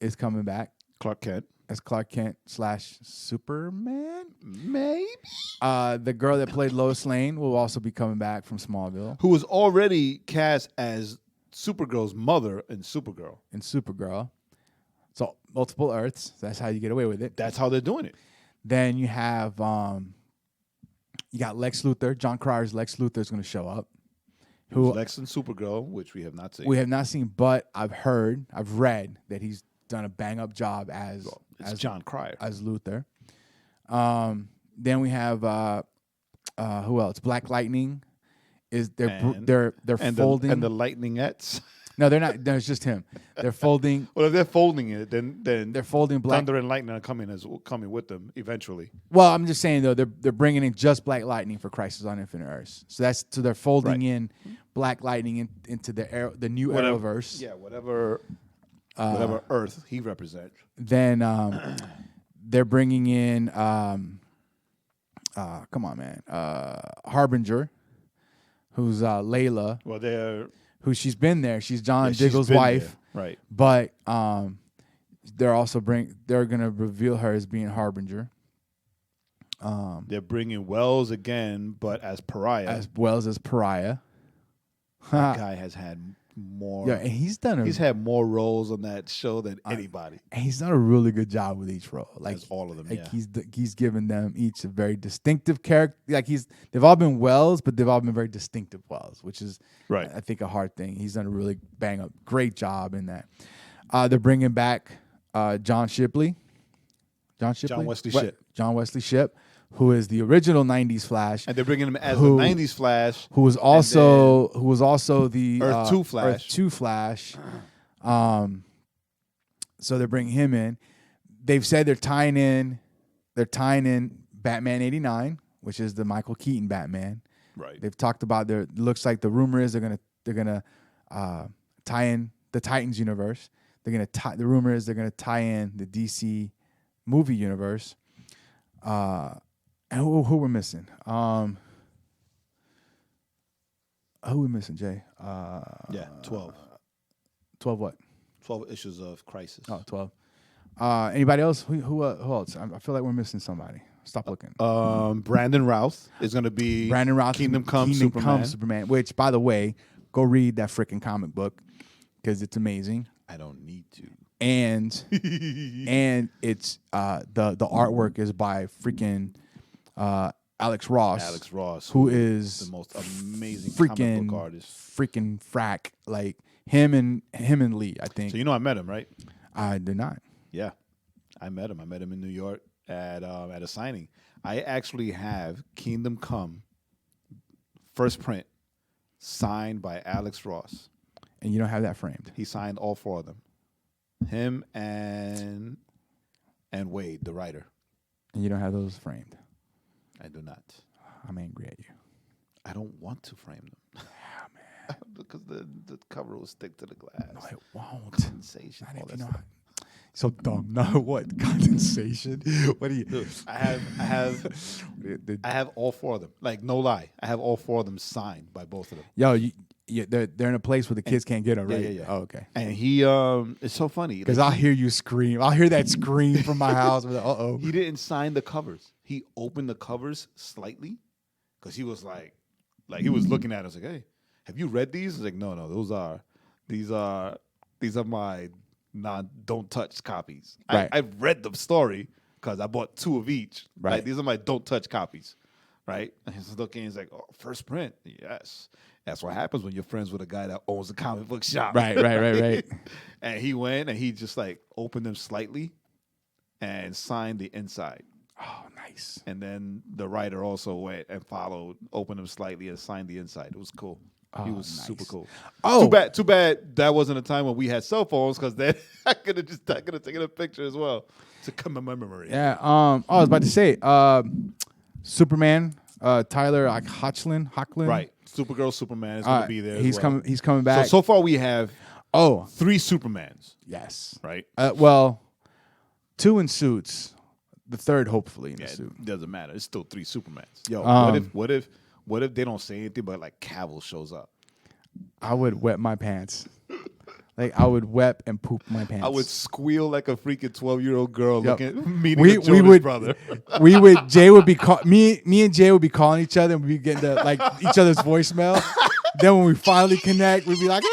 Speaker 1: is coming back.
Speaker 2: Clark Kent.
Speaker 1: as Clark Kent / Superman.
Speaker 2: Maybe.
Speaker 1: The girl that played Lois Lane will also be coming back from Smallville.
Speaker 2: Who was already cast as Supergirl's mother in Supergirl.
Speaker 1: So multiple Earths. That's how you get away with it.
Speaker 2: That's how they're doing it.
Speaker 1: Then you have you got Lex Luthor. John Cryer's Lex Luthor is going to show up.
Speaker 2: Who's Lex and Supergirl, which we have not seen.
Speaker 1: We have not seen, but I've read that he's done a bang up job as
Speaker 2: John Cryer
Speaker 1: as Luthor. Then we have who else? Black Lightning is they're folding
Speaker 2: and the Lightningettes.
Speaker 1: No, they're not. No, it's just him. They're folding.
Speaker 2: Well, if they're folding it, then
Speaker 1: they're folding Black
Speaker 2: Thunder and Lightning are coming with them eventually.
Speaker 1: Well, I'm just saying though they're bringing in just Black Lightning for Crisis on Infinite Earths. So they're folding in Black Lightning into the new Arrowverse.
Speaker 2: Yeah, whatever Earth he represents.
Speaker 1: Then they're bringing in come on, man, Harbinger, who's Layla.
Speaker 2: Well,
Speaker 1: she's been there. She's John Diggle's wife,
Speaker 2: there. Right?
Speaker 1: But they're gonna reveal her as being Harbinger.
Speaker 2: They're bringing Wells again, but as Pariah.
Speaker 1: As Wells as Pariah.
Speaker 2: That guy has had more.
Speaker 1: Yeah, and he's
Speaker 2: had more roles on that show than anybody.
Speaker 1: And he's done a really good job with each role. Like
Speaker 2: all of them.
Speaker 1: Like he's given them each a very distinctive character. Like they've all been Wells, but they've all been very distinctive Wells, which is I think a hard thing. He's done a really great job in that. They're bringing back John Wesley Shipp, who is the original '90s Flash,
Speaker 2: and they're bringing him as the '90s Flash,
Speaker 1: who was also the
Speaker 2: Earth 2 Flash.
Speaker 1: Earth 2 Flash. So they're bringing him in. They've said they're tying in Batman '89, which is the Michael Keaton Batman.
Speaker 2: Right.
Speaker 1: They've talked about looks like the rumor is they're gonna tie in the Titans universe. The rumor is they're gonna tie in the DC movie universe. And who we're missing? Who we missing, Jay?
Speaker 2: 12.
Speaker 1: 12 what?
Speaker 2: 12 issues of Crisis.
Speaker 1: Oh, 12. Anybody else? Who else? I feel like we're missing somebody. Stop looking.
Speaker 2: Brandon Routh is going to be Kingdom Come Superman.
Speaker 1: Which, by the way, go read that freaking comic book because it's amazing.
Speaker 2: I don't need to.
Speaker 1: And it's the artwork is by freaking Alex Ross, who is
Speaker 2: the most amazing
Speaker 1: freaking
Speaker 2: comic book artist.
Speaker 1: Freaking frack, like him and Lee, I think.
Speaker 2: So I met him, right?
Speaker 1: I did not.
Speaker 2: Yeah, I met him. I met him in New York at a signing. I actually have Kingdom Come first print signed by Alex Ross.
Speaker 1: And you don't have that framed?
Speaker 2: He signed all 4 of them. Him and Wade, the writer.
Speaker 1: And you don't have those framed?
Speaker 2: I do not.
Speaker 1: I'm angry at you.
Speaker 2: I don't want to frame them.
Speaker 1: Yeah, man.
Speaker 2: Because the cover will stick to the glass.
Speaker 1: No, it won't.
Speaker 2: Condensation. All that stuff.
Speaker 1: So dumb. No, what? Condensation? What do you?
Speaker 2: Look, I have all 4 of them. Like, no lie. I have all 4 of them signed by both of them.
Speaker 1: Yo, they're in a place where the kids can't get them, right?
Speaker 2: Yeah.
Speaker 1: Oh, okay.
Speaker 2: And he, it's so funny.
Speaker 1: Because I'll hear you scream. I'll hear that scream from my house. Like, uh-oh.
Speaker 2: He didn't sign the covers. He opened the covers slightly because he was like he was looking at us like, hey, have you read these? I was like, no, these are my don't touch copies.
Speaker 1: Right.
Speaker 2: I've read the story because I bought 2 of each.
Speaker 1: Right.
Speaker 2: Like, these are my don't touch copies. Right. And he's looking, he's like, oh, first print. Yes. That's what happens when you're friends with a guy that owns a comic book shop.
Speaker 1: Right.
Speaker 2: And he went and he just like opened them slightly and signed the inside.
Speaker 1: Oh, nice.
Speaker 2: And then the writer also went and followed, opened them slightly and signed the inside. It was cool. He was super cool.
Speaker 1: Oh,
Speaker 2: too bad that wasn't a time when we had cell phones, because then I could have taken a picture as well to commemorate.
Speaker 1: Yeah. I was about to say, Superman, Tyler Hoechlin.
Speaker 2: Right. Supergirl Superman is going to be there.
Speaker 1: He's coming back.
Speaker 2: So far we have 3 Supermans.
Speaker 1: Yes.
Speaker 2: Right.
Speaker 1: Well, 2 in suits. The 3rd, hopefully, in the suit.
Speaker 2: It doesn't matter. It's still 3 Supermans. Yo, what if they don't say anything but like Cavill shows up?
Speaker 1: I would wet my pants. Like I would wep and poop my pants.
Speaker 2: I would squeal like a freaking 12-year-old girl
Speaker 1: Yep.
Speaker 2: meeting a Jonas brother.
Speaker 1: Jay would be me and Jay would be calling each other and we'd be getting the, like each other's voicemail. Then when we finally connect, we'd be like,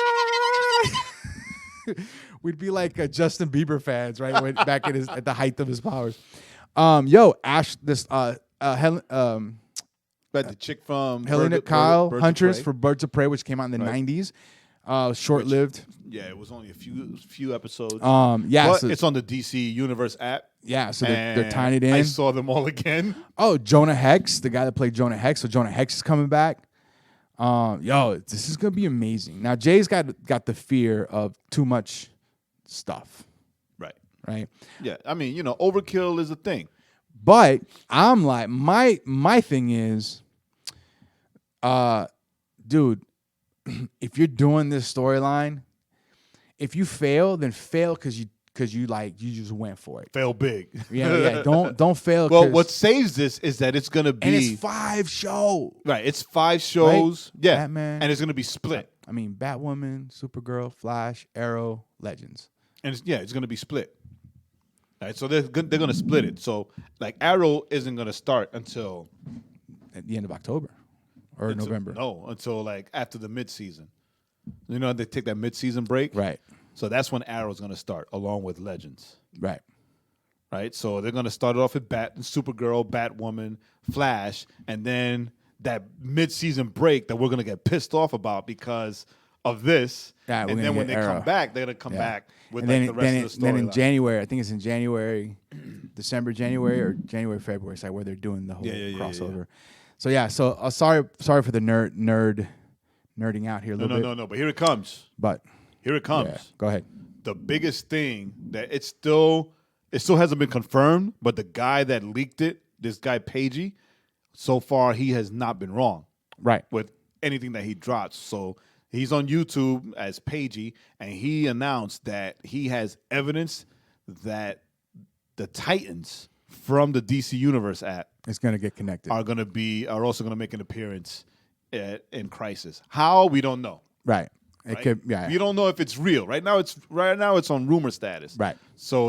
Speaker 1: we'd be like Justin Bieber fans, right? Back at the height of his powers. Helen,
Speaker 2: But the chick from
Speaker 1: Helena Kyle Huntress for Birds of Prey, which came out in the 90s. Short-lived.
Speaker 2: Yeah, it was only a few episodes.
Speaker 1: But
Speaker 2: so it's on the DC Universe app.
Speaker 1: Yeah, so they're tying it in.
Speaker 2: I saw them all again.
Speaker 1: Oh, Jonah Hex, the guy that played Jonah Hex. So Jonah Hex is coming back. This is gonna be amazing. Now Jay's got the fear of too much stuff. Right.
Speaker 2: Yeah, I mean, overkill is a thing.
Speaker 1: But I'm like, my thing is, dude, if you're doing this storyline, if you fail, then fail because you just went for it.
Speaker 2: Fail big.
Speaker 1: Yeah. Don't fail.
Speaker 2: Well, what saves this is that it's gonna be,
Speaker 1: and it's 5 shows.
Speaker 2: Right, it's 5 shows. Right? Yeah,
Speaker 1: Batman,
Speaker 2: and it's gonna be split.
Speaker 1: I mean, Batwoman, Supergirl, Flash, Arrow, Legends,
Speaker 2: and it's gonna be split. Right, so they're gonna split it. So like Arrow isn't gonna start until
Speaker 1: at the end of October or November.
Speaker 2: No, until like after the mid-season. They take that mid-season break.
Speaker 1: Right.
Speaker 2: So that's when Arrow's gonna start, along with Legends.
Speaker 1: Right.
Speaker 2: Right. So they're gonna start it off with Supergirl, Batwoman, Flash, and then that mid-season break that we're gonna get pissed off about because of this.
Speaker 1: Yeah,
Speaker 2: and then when they come back, they're gonna come back with the rest of the story.
Speaker 1: Then in January, I think it's in January, December, January, or January, February, it's like where they're doing the whole crossover.
Speaker 2: Yeah.
Speaker 1: So sorry for the nerding out here a little bit.
Speaker 2: No. But here it comes. Here it comes.
Speaker 1: Yeah, go ahead.
Speaker 2: The biggest thing that it still hasn't been confirmed, but the guy that leaked it, this guy Pagey, so far he has not been wrong.
Speaker 1: Right.
Speaker 2: With anything that he drops. So he's on YouTube as Pagey, and he announced that he has evidence that the Titans from the DC Universe app
Speaker 1: is going to get connected.
Speaker 2: Are also going to make an appearance in Crisis. How, we don't know.
Speaker 1: Right.
Speaker 2: Right?
Speaker 1: Could, yeah.
Speaker 2: We don't know if it's real. Right now it's on rumor status.
Speaker 1: Right.
Speaker 2: So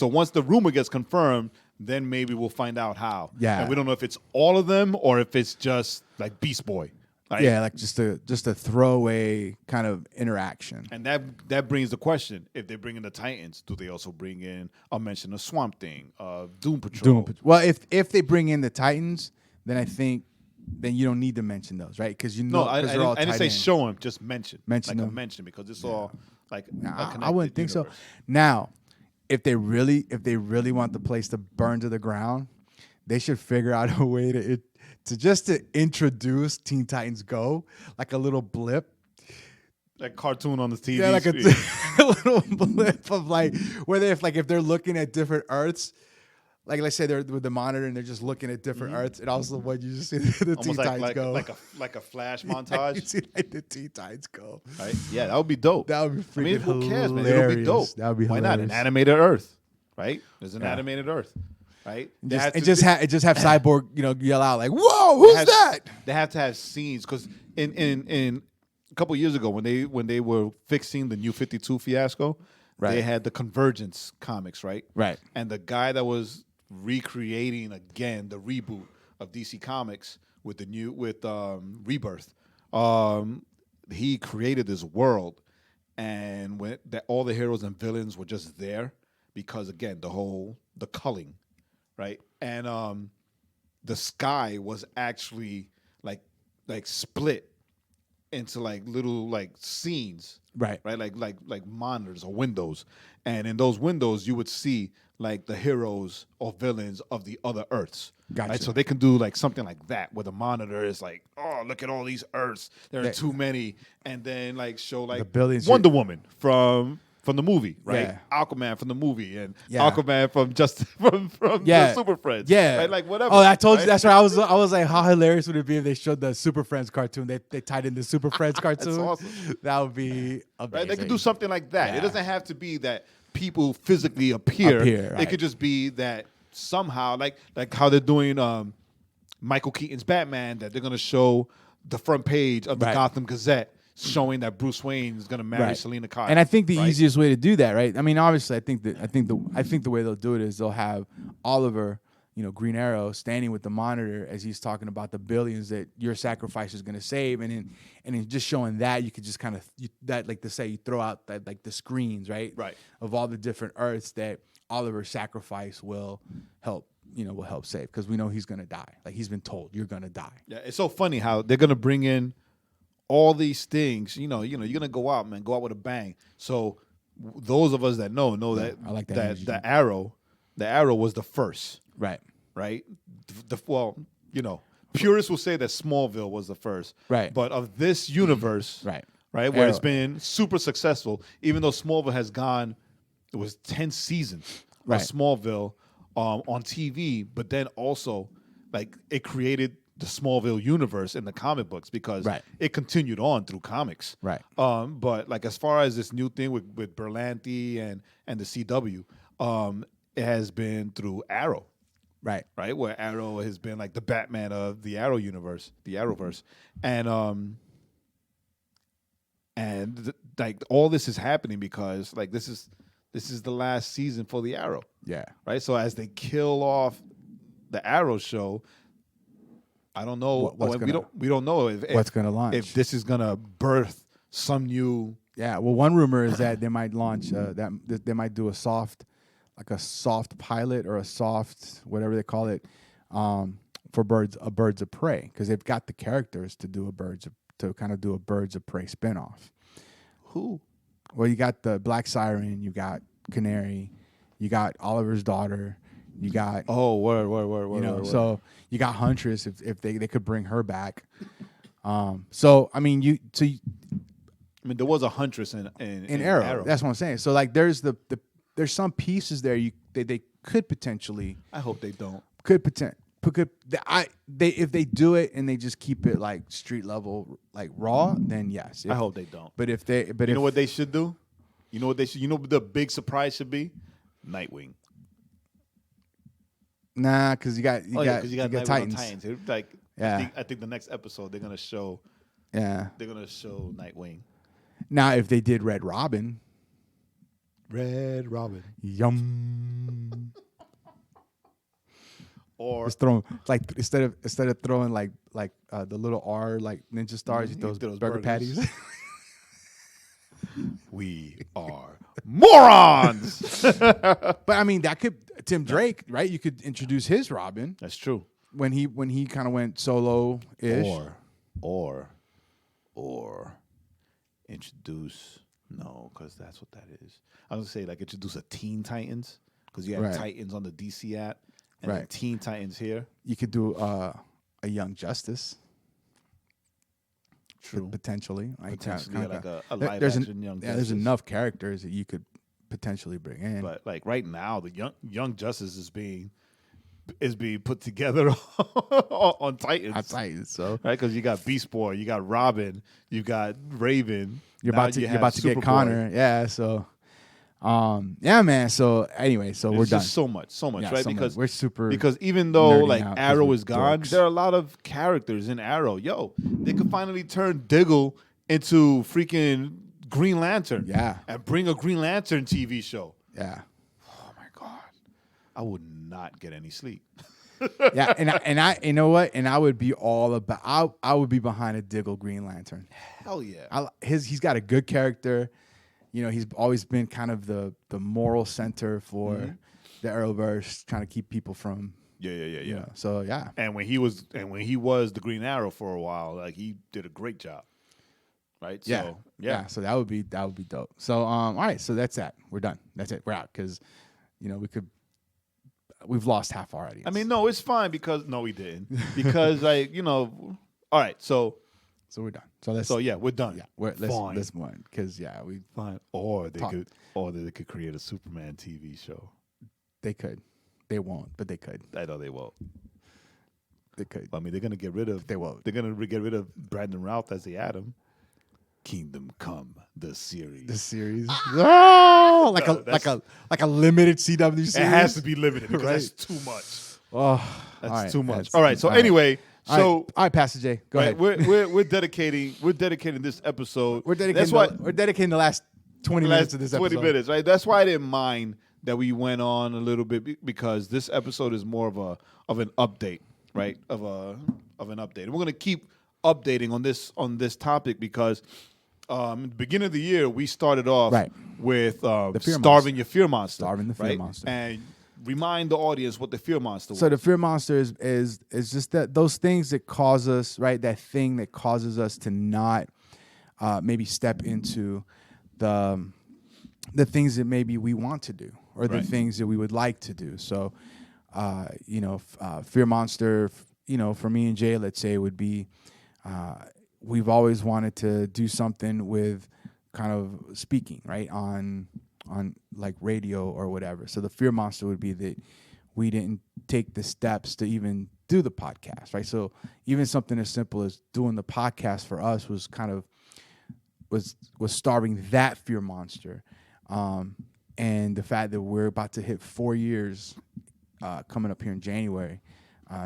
Speaker 2: once the rumor gets confirmed, then maybe we'll find out how.
Speaker 1: Yeah.
Speaker 2: And we don't know if it's all of them or if it's just like Beast Boy. Right?
Speaker 1: Yeah, like just a throwaway kind of interaction.
Speaker 2: And that brings the question: if they bring in the Titans, do they also bring in a mention of Swamp Thing, of Doom Patrol?
Speaker 1: Well, if they bring in the Titans, then I think you don't need to mention those, right? Because
Speaker 2: I didn't say show them, just mention
Speaker 1: them.
Speaker 2: A mention, because it's all like
Speaker 1: I wouldn't think so. Now, if they really want the place to burn to the ground, they should figure out a way to introduce Teen Titans Go, like a little blip.
Speaker 2: Like cartoon on the TV.
Speaker 1: Yeah, like a little blip of like where if they're looking at different Earths, like let's say they're with the monitor and they're just looking at different Earths, and also when you just see the Teen Titans Go.
Speaker 2: Like a flash montage.
Speaker 1: You see like the Teen Titans Go.
Speaker 2: Right? Yeah, that would be dope.
Speaker 1: That would be freaking
Speaker 2: who cares, man?
Speaker 1: hilarious.
Speaker 2: It'll be dope.
Speaker 1: That would be
Speaker 2: Why
Speaker 1: hilarious.
Speaker 2: not? An animated Earth, right? There's an animated Earth. Right?
Speaker 1: Just have Cyborg, yell out like, "Whoa, who's that?"
Speaker 2: They have to have scenes, because in a couple years ago when they were fixing the New 52 fiasco,
Speaker 1: right,
Speaker 2: they had the Convergence comics, right?
Speaker 1: Right.
Speaker 2: And the guy that was recreating again the reboot of DC Comics with Rebirth, he created this world, and all the heroes and villains were just there because, again, the culling. Right, and the sky was actually like split into like little like scenes,
Speaker 1: right,
Speaker 2: like monitors or windows, and in those windows you would see like the heroes or villains of the other Earths.
Speaker 1: Gotcha.
Speaker 2: Right? So they can do like something like that, where the monitor is like, oh, look at all these Earths, there are too many, and then like show like Wonder Woman from the movie, right?
Speaker 1: Yeah.
Speaker 2: Aquaman from the movie, and Aquaman from the Super Friends.
Speaker 1: Yeah.
Speaker 2: Right? Like whatever.
Speaker 1: Oh, I told you that's right. I was like, how hilarious would it be if they showed the Super Friends cartoon? They tied in the Super Friends cartoon.
Speaker 2: That's awesome.
Speaker 1: That would be amazing.
Speaker 2: Right? They could do something like that. Yeah. It doesn't have to be that people physically appear.
Speaker 1: Right.
Speaker 2: It could just be that somehow, like how they're doing Michael Keaton's Batman, that they're gonna show the front page of the Gotham Gazette, showing that Bruce Wayne is going to marry Selena Kyle.
Speaker 1: And I think the
Speaker 2: right?
Speaker 1: easiest way to do that, right? I mean, obviously, I think the way they'll do it is they'll have Oliver, Green Arrow, standing with the monitor as he's talking about the billions that your sacrifice is going to save, and in just showing that, you could just kind of you throw out that, like, the screens, right, of all the different Earths that Oliver's sacrifice will help save, because we know he's going to die. Like, he's been told, you're going to die.
Speaker 2: Yeah, it's so funny how they're going to bring in all these things. You're going to go out with a bang. So those of us that know that
Speaker 1: I like that
Speaker 2: the arrow was the first.
Speaker 1: Right.
Speaker 2: Purists will say that Smallville was the first.
Speaker 1: Right.
Speaker 2: But of this universe,
Speaker 1: right,
Speaker 2: where it's been super successful, even though Smallville has gone, it was 10 seasons of Smallville on TV, but then also, like, it created the Smallville universe in the comic books because it continued on through comics.
Speaker 1: Right.
Speaker 2: But, like, as far as this new thing with Berlanti and the CW, it has been through Arrow. Right, where Arrow has been like the Batman of the Arrow universe, the Arrowverse, and like all this is happening because, like, this is the last season for the Arrow.
Speaker 1: Yeah.
Speaker 2: Right. So as they kill off the Arrow show, I don't know. We don't know if
Speaker 1: what's going to launch.
Speaker 2: If this is going to birth some new.
Speaker 1: Yeah. Well, one rumor is that they might launch that they might do a soft pilot or a soft whatever they call it for Birds of Prey, because they've got the characters to do a Birds of Prey spinoff.
Speaker 2: Who?
Speaker 1: Well, you got the Black Siren, you got Canary, you got Oliver's daughter, you got
Speaker 2: word.
Speaker 1: So you got Huntress if they could bring her back. So I mean
Speaker 2: there was a Huntress in
Speaker 1: Arrow. That's what I'm saying. So, like, there's there's some pieces there they could potentially.
Speaker 2: I hope they don't.
Speaker 1: If they do it and they just keep it like street level, like Raw, then yes.
Speaker 2: I hope they don't.
Speaker 1: But
Speaker 2: you know what they should do? You know what the big surprise should be? Nightwing.
Speaker 1: Nah, because you got Titans.
Speaker 2: Like, I think the next episode they're gonna show.
Speaker 1: Yeah.
Speaker 2: They're gonna show Nightwing.
Speaker 1: Now, if they did Red Robin. Yum.
Speaker 2: Or
Speaker 1: just throw, like, instead of throwing like the little R like ninja stars, you throw those burger patties.
Speaker 2: We are morons.
Speaker 1: But I mean, that could Tim Drake, right? You could introduce his Robin.
Speaker 2: That's true.
Speaker 1: When he kind of went solo-ish.
Speaker 2: Or introduce. No, because that's what that is. I was going to say, like, introduce a Teen Titans, because you have Titans on the DC app, and then Teen Titans here.
Speaker 1: You could do a Young Justice.
Speaker 2: True.
Speaker 1: Potentially.
Speaker 2: Like a live-action Young Justice.
Speaker 1: Yeah, there's enough characters that you could potentially bring in.
Speaker 2: But, like, right now, the Young Justice is being put together on Titans.
Speaker 1: On Titans, so.
Speaker 2: Right, because you got Beast Boy, you got Robin, you got Raven.
Speaker 1: You're about to get Connor. Yeah, so yeah, man. So anyway, we're done.
Speaker 2: So much, right?
Speaker 1: Because we're super.
Speaker 2: Because even though, like, Arrow is gone, there are a lot of characters in Arrow. Yo, they could finally turn Diggle into freaking Green Lantern.
Speaker 1: Yeah.
Speaker 2: And bring a Green Lantern TV show.
Speaker 1: Yeah.
Speaker 2: Oh my God. I would not get any sleep.
Speaker 1: Yeah, and I you know what? And I would be all about. I would be behind a Diggle Green Lantern.
Speaker 2: Hell yeah.
Speaker 1: He's got a good character. He's always been kind of the moral center for the Arrowverse, trying to keep people from.
Speaker 2: Yeah.
Speaker 1: So yeah.
Speaker 2: And when he was the Green Arrow for a while, like, he did a great job. Right. So,
Speaker 1: yeah. So that would be dope. So all right. So that's that. We're done. That's it. We're out because we've lost half our audience.
Speaker 2: I mean, no, it's fine because we didn't because, like, all right. So
Speaker 1: we're done.
Speaker 2: So yeah, we're done.
Speaker 1: Yeah, let's move on because we
Speaker 2: fine. Or they could create a Superman TV show.
Speaker 1: They could. They won't, but they could.
Speaker 2: I know they won't.
Speaker 1: They could.
Speaker 2: I mean, they're gonna get rid of.
Speaker 1: They won't.
Speaker 2: They're gonna get rid of Brandon Routh as the Atom. Kingdom Come, the series.
Speaker 1: The series. Oh, like a limited CW series.
Speaker 2: It has to be limited because that's too much.
Speaker 1: Oh,
Speaker 2: that's too much. All right. So anyway, So,
Speaker 1: all right, Pastor Jay, go ahead.
Speaker 2: We're dedicating this episode.
Speaker 1: We're dedicating the last 20 minutes of this episode.
Speaker 2: 20 minutes, right? That's why I didn't mind that we went on a little bit, because this episode is more of an update, right? Of an update. And we're gonna keep updating on this topic because in the beginning of the year we started off with starving your fear monster.
Speaker 1: Starving the fear monster.
Speaker 2: And remind the audience what the fear monster was.
Speaker 1: So the fear monster is just that those things that cause us, right? That thing that causes us to not maybe step into the things that maybe we want to do, or the things that we would like to do. So, fear monster, for me and Jay, let's say, would be we've always wanted to do something with kind of speaking, right, on like radio or whatever. So the fear monster would be that we didn't take the steps to even do the podcast, right? So even something as simple as doing the podcast for us was kind of was starving that fear monster. And the fact that we're about to hit 4 years coming up here in January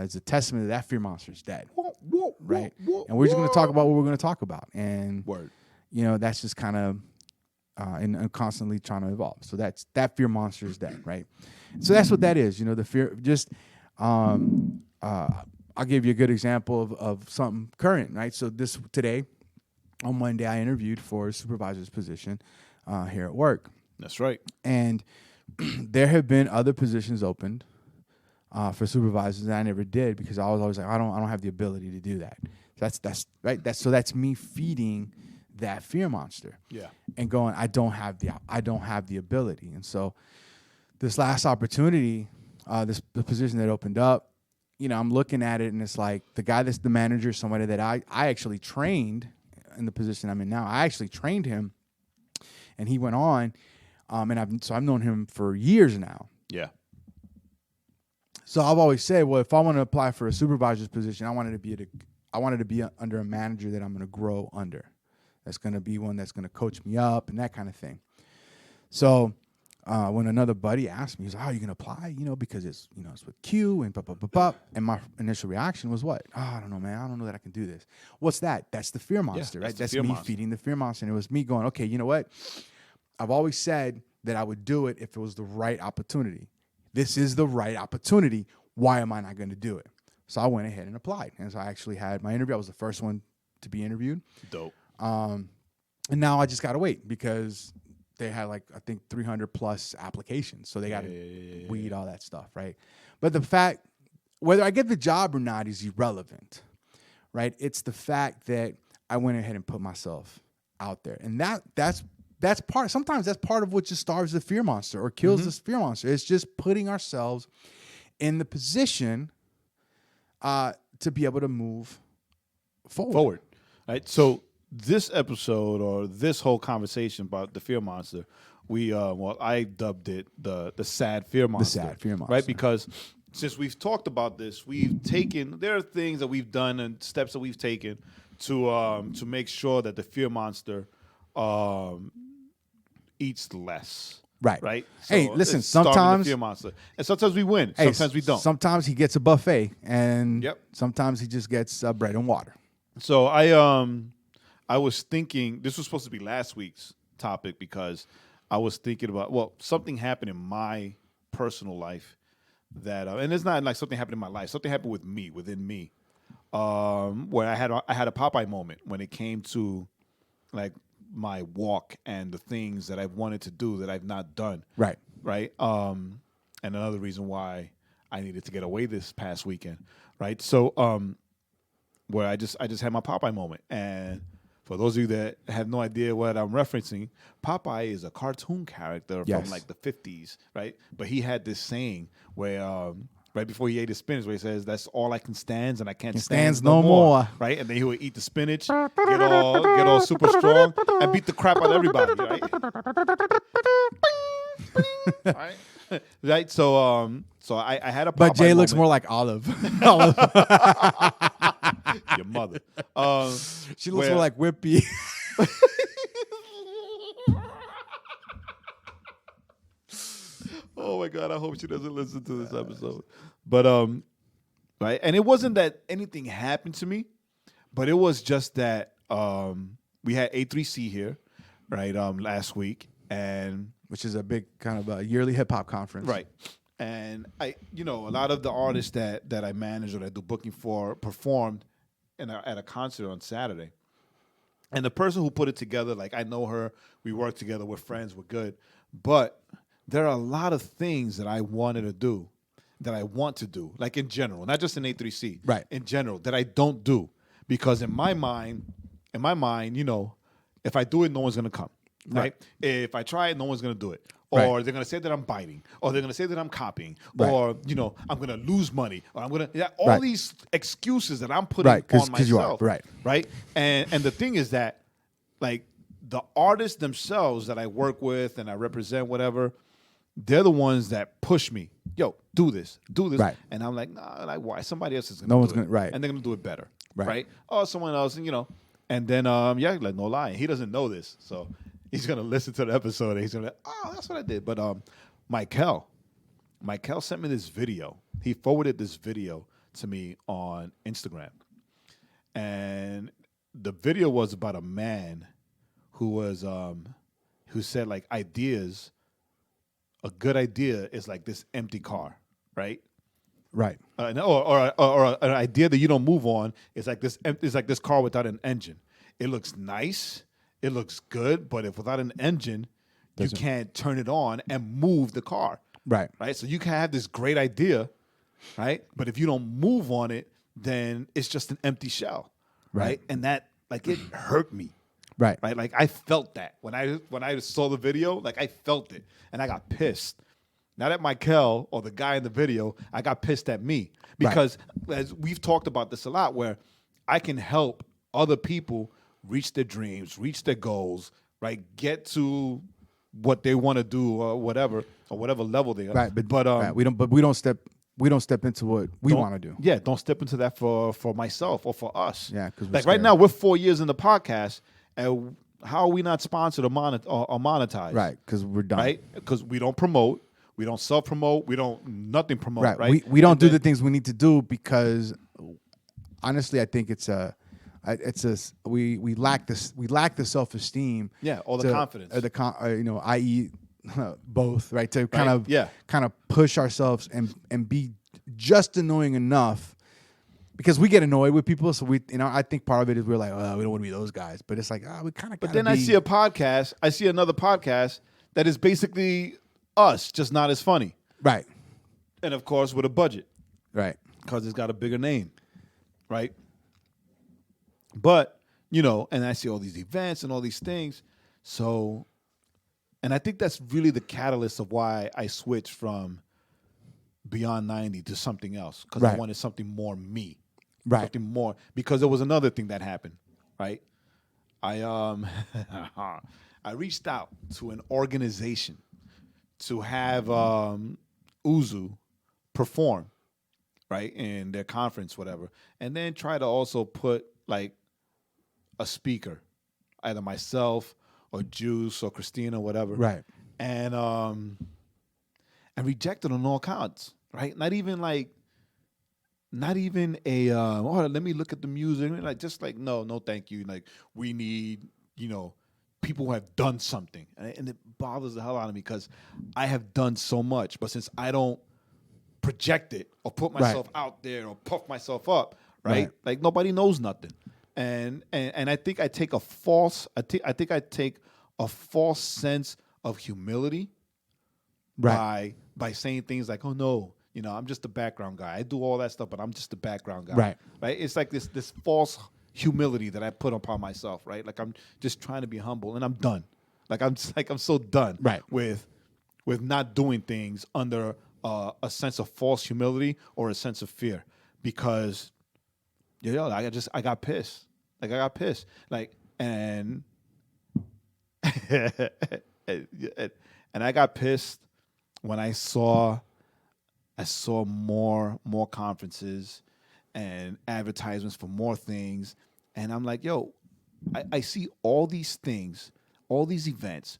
Speaker 1: is a testament that fear monster is dead, right? And we're just going to talk about what we're going to talk about. And, that's just kind of and constantly trying to evolve. So that fear monster is dead, right? So that's what that is. The fear, just I'll give you a good example of something current, right? So today, on Monday, I interviewed for a supervisor's position here at work.
Speaker 2: That's right.
Speaker 1: And there have been other positions opened for supervisors that I never did, because I was always like, I don't have the ability to do that. That's right. That's me feeding that fear monster.
Speaker 2: Yeah.
Speaker 1: And going, I don't have the ability. And so this last opportunity, the position that opened up, I'm looking at it, and it's like the guy that's the manager, somebody that I actually trained in the position I'm in now. I actually trained him, and he went on, and I've known him for years now.
Speaker 2: Yeah.
Speaker 1: So I've always said, well, if I want to apply for a supervisor's position, I wanted to be under a manager that I'm going to grow under. That's going to be one that's going to coach me up and that kind of thing. So when another buddy asked me, he's like, "How are you going to apply?" Because it's with Q and blah, blah, blah, blah. And my initial reaction was what? "Oh, I don't know, man. I don't know that I can do this." What's that? That's the fear monster, right? That's me feeding the fear monster. And it was me going, okay, you know what? I've always said that I would do it if it was the right opportunity. This is the right opportunity. Why am I not going to do it? So I went ahead and applied. And so I actually had my interview. I was the first one to be interviewed.
Speaker 2: Dope.
Speaker 1: And now I just got to wait, because they had I think 300 plus applications. So they got to weed all that stuff, right? But the fact, whether I get the job or not is irrelevant, right? It's the fact that I went ahead and put myself out there. And sometimes that's part of what just starves the fear monster or kills this fear monster. It's just putting ourselves in the position to be able to move forward.
Speaker 2: Right. So this episode, or this whole conversation about the fear monster, I dubbed it the sad fear monster.
Speaker 1: The sad fear monster.
Speaker 2: Right? Because since we've talked about this, there are things that we've done and steps that we've taken to make sure that the fear monster eats less.
Speaker 1: Right.
Speaker 2: Right.
Speaker 1: So hey, listen, sometimes
Speaker 2: the fear monster. And sometimes we win. Sometimes we don't.
Speaker 1: Sometimes he gets a buffet, and sometimes he just gets bread and water.
Speaker 2: So I was thinking, this was supposed to be last week's topic, because I was thinking about, something happened in my personal life that, and it's not like something happened in my life. Something happened within me, where I had a Popeye moment when it came to like my walk and the things that I've wanted to do that I've not done.
Speaker 1: Right.
Speaker 2: Right. And another reason why I needed to get away this past weekend. Right. So, where I just had my Popeye moment. And for those of you that have no idea what I'm referencing, Popeye is a cartoon character from like the 50s, right? But he had this saying where right before he ate his spinach, where he says, "That's all I can stand, and I can't stand no more." Right? And then he would eat the spinach, get all super strong, and beat the crap out of everybody, right? Right? Right? So I had a Popeye
Speaker 1: But Jay looks
Speaker 2: moment.
Speaker 1: more like Olive.
Speaker 2: Your mother.
Speaker 1: She looks more like Whippy.
Speaker 2: Oh my God! I hope she doesn't listen to this episode. But right? And it wasn't that anything happened to me, but it was just that we had A3C here, right, last week, and
Speaker 1: which is a big kind of a yearly hip hop conference,
Speaker 2: right. And a lot of the artists that I manage or that I do booking for performed at a concert on Saturday. And the person who put it together, like I know her, we work together, we're friends, we're good. But there are a lot of things that I wanted to do, that I want to do, like in general, not just in A3C,
Speaker 1: right?
Speaker 2: In general, that I don't do. Because in my mind, if I do it, no one's gonna come. Right? If I try it, no one's gonna do it. Or they're gonna say that I'm biting, or they're gonna say that I'm copying, or I'm gonna lose money, or I'm gonna all these excuses that I'm putting on myself.
Speaker 1: You are,
Speaker 2: right. And the thing is that, like, the artists themselves that I work with and I represent, whatever, they're the ones that push me. Yo, do this,
Speaker 1: right.
Speaker 2: And I'm like, nah, like why? Somebody else is gonna.
Speaker 1: No one's
Speaker 2: do
Speaker 1: gonna
Speaker 2: it, and they're gonna do it better, right? Oh, someone else, And then like no lie, he doesn't know this, so. He's going to listen to the episode and he's going to be like, oh, that's what I did. But Michael sent me this video. He forwarded this video to me on Instagram. And the video was about a man who said, like, a good idea is like this empty car, right?
Speaker 1: Right.
Speaker 2: Or an idea that you don't move on is like this car without an engine. It looks nice. It looks good, but if without an engine, you can't turn it on and move the car.
Speaker 1: Right.
Speaker 2: Right. So you can have this great idea, right? But if you don't move on it, then it's just an empty shell. Right. And that, like, it hurt me.
Speaker 1: Right.
Speaker 2: Right. Like, I felt that when I saw the video, like, I felt it and I got pissed. Not at Michael or the guy in the video, I got pissed at me because as we've talked about this a lot, where I can help other people reach their dreams, reach their goals, right? Get to what they want to do or whatever level they are.
Speaker 1: Right, but we don't step into what we want to do.
Speaker 2: Yeah, don't step into that for myself or for us.
Speaker 1: Yeah, because
Speaker 2: like right now we're 4 years in the podcast, and how are we not sponsored or monetized?
Speaker 1: Right, because we're done.
Speaker 2: Right, because we don't promote, we don't self promote, we don't nothing promote. Right,
Speaker 1: we don't do the things we need to do because honestly, I think we lack the self-esteem.
Speaker 2: Yeah, or the confidence.
Speaker 1: I.e. both, right? To kind of push ourselves and be just annoying enough, because we get annoyed with people. So I think part of it is we're like, oh, we don't want to be those guys. But it's like, we kind of.
Speaker 2: But then I see another podcast that is basically us, just not as funny.
Speaker 1: Right.
Speaker 2: And of course with a budget.
Speaker 1: Right.
Speaker 2: Because it's got a bigger name. Right. But, and I see all these events and all these things. So, and I think that's really the catalyst of why I switched from Beyond 90 to something else. Because I wanted something more me.
Speaker 1: Right.
Speaker 2: Something more. Because there was another thing that happened, right? I reached out to an organization to have Uzu perform, right, in their conference, whatever. And then try to also put, like, a speaker, either myself or Juice or Christina, whatever.
Speaker 1: Right.
Speaker 2: And rejected on all counts, right? Not even a let me look at the music. Like, just like, no, thank you. Like, we need, people who have done something. And it bothers the hell out of me because I have done so much. But since I don't project it or put myself out there or puff myself up, right? Like, nobody knows nothing. And I think I take a false sense of humility by saying things like, oh no, I'm just a background guy. I do all that stuff, but I'm just a background guy. Right. It's like this false humility that I put upon myself, right? Like, I'm just trying to be humble, and I'm done. I'm so done with not doing things under a sense of false humility or a sense of fear, because I got pissed. Like, I got pissed. Like, and and I got pissed when I saw more conferences and advertisements for more things, and I'm like, yo, I see all these things, all these events,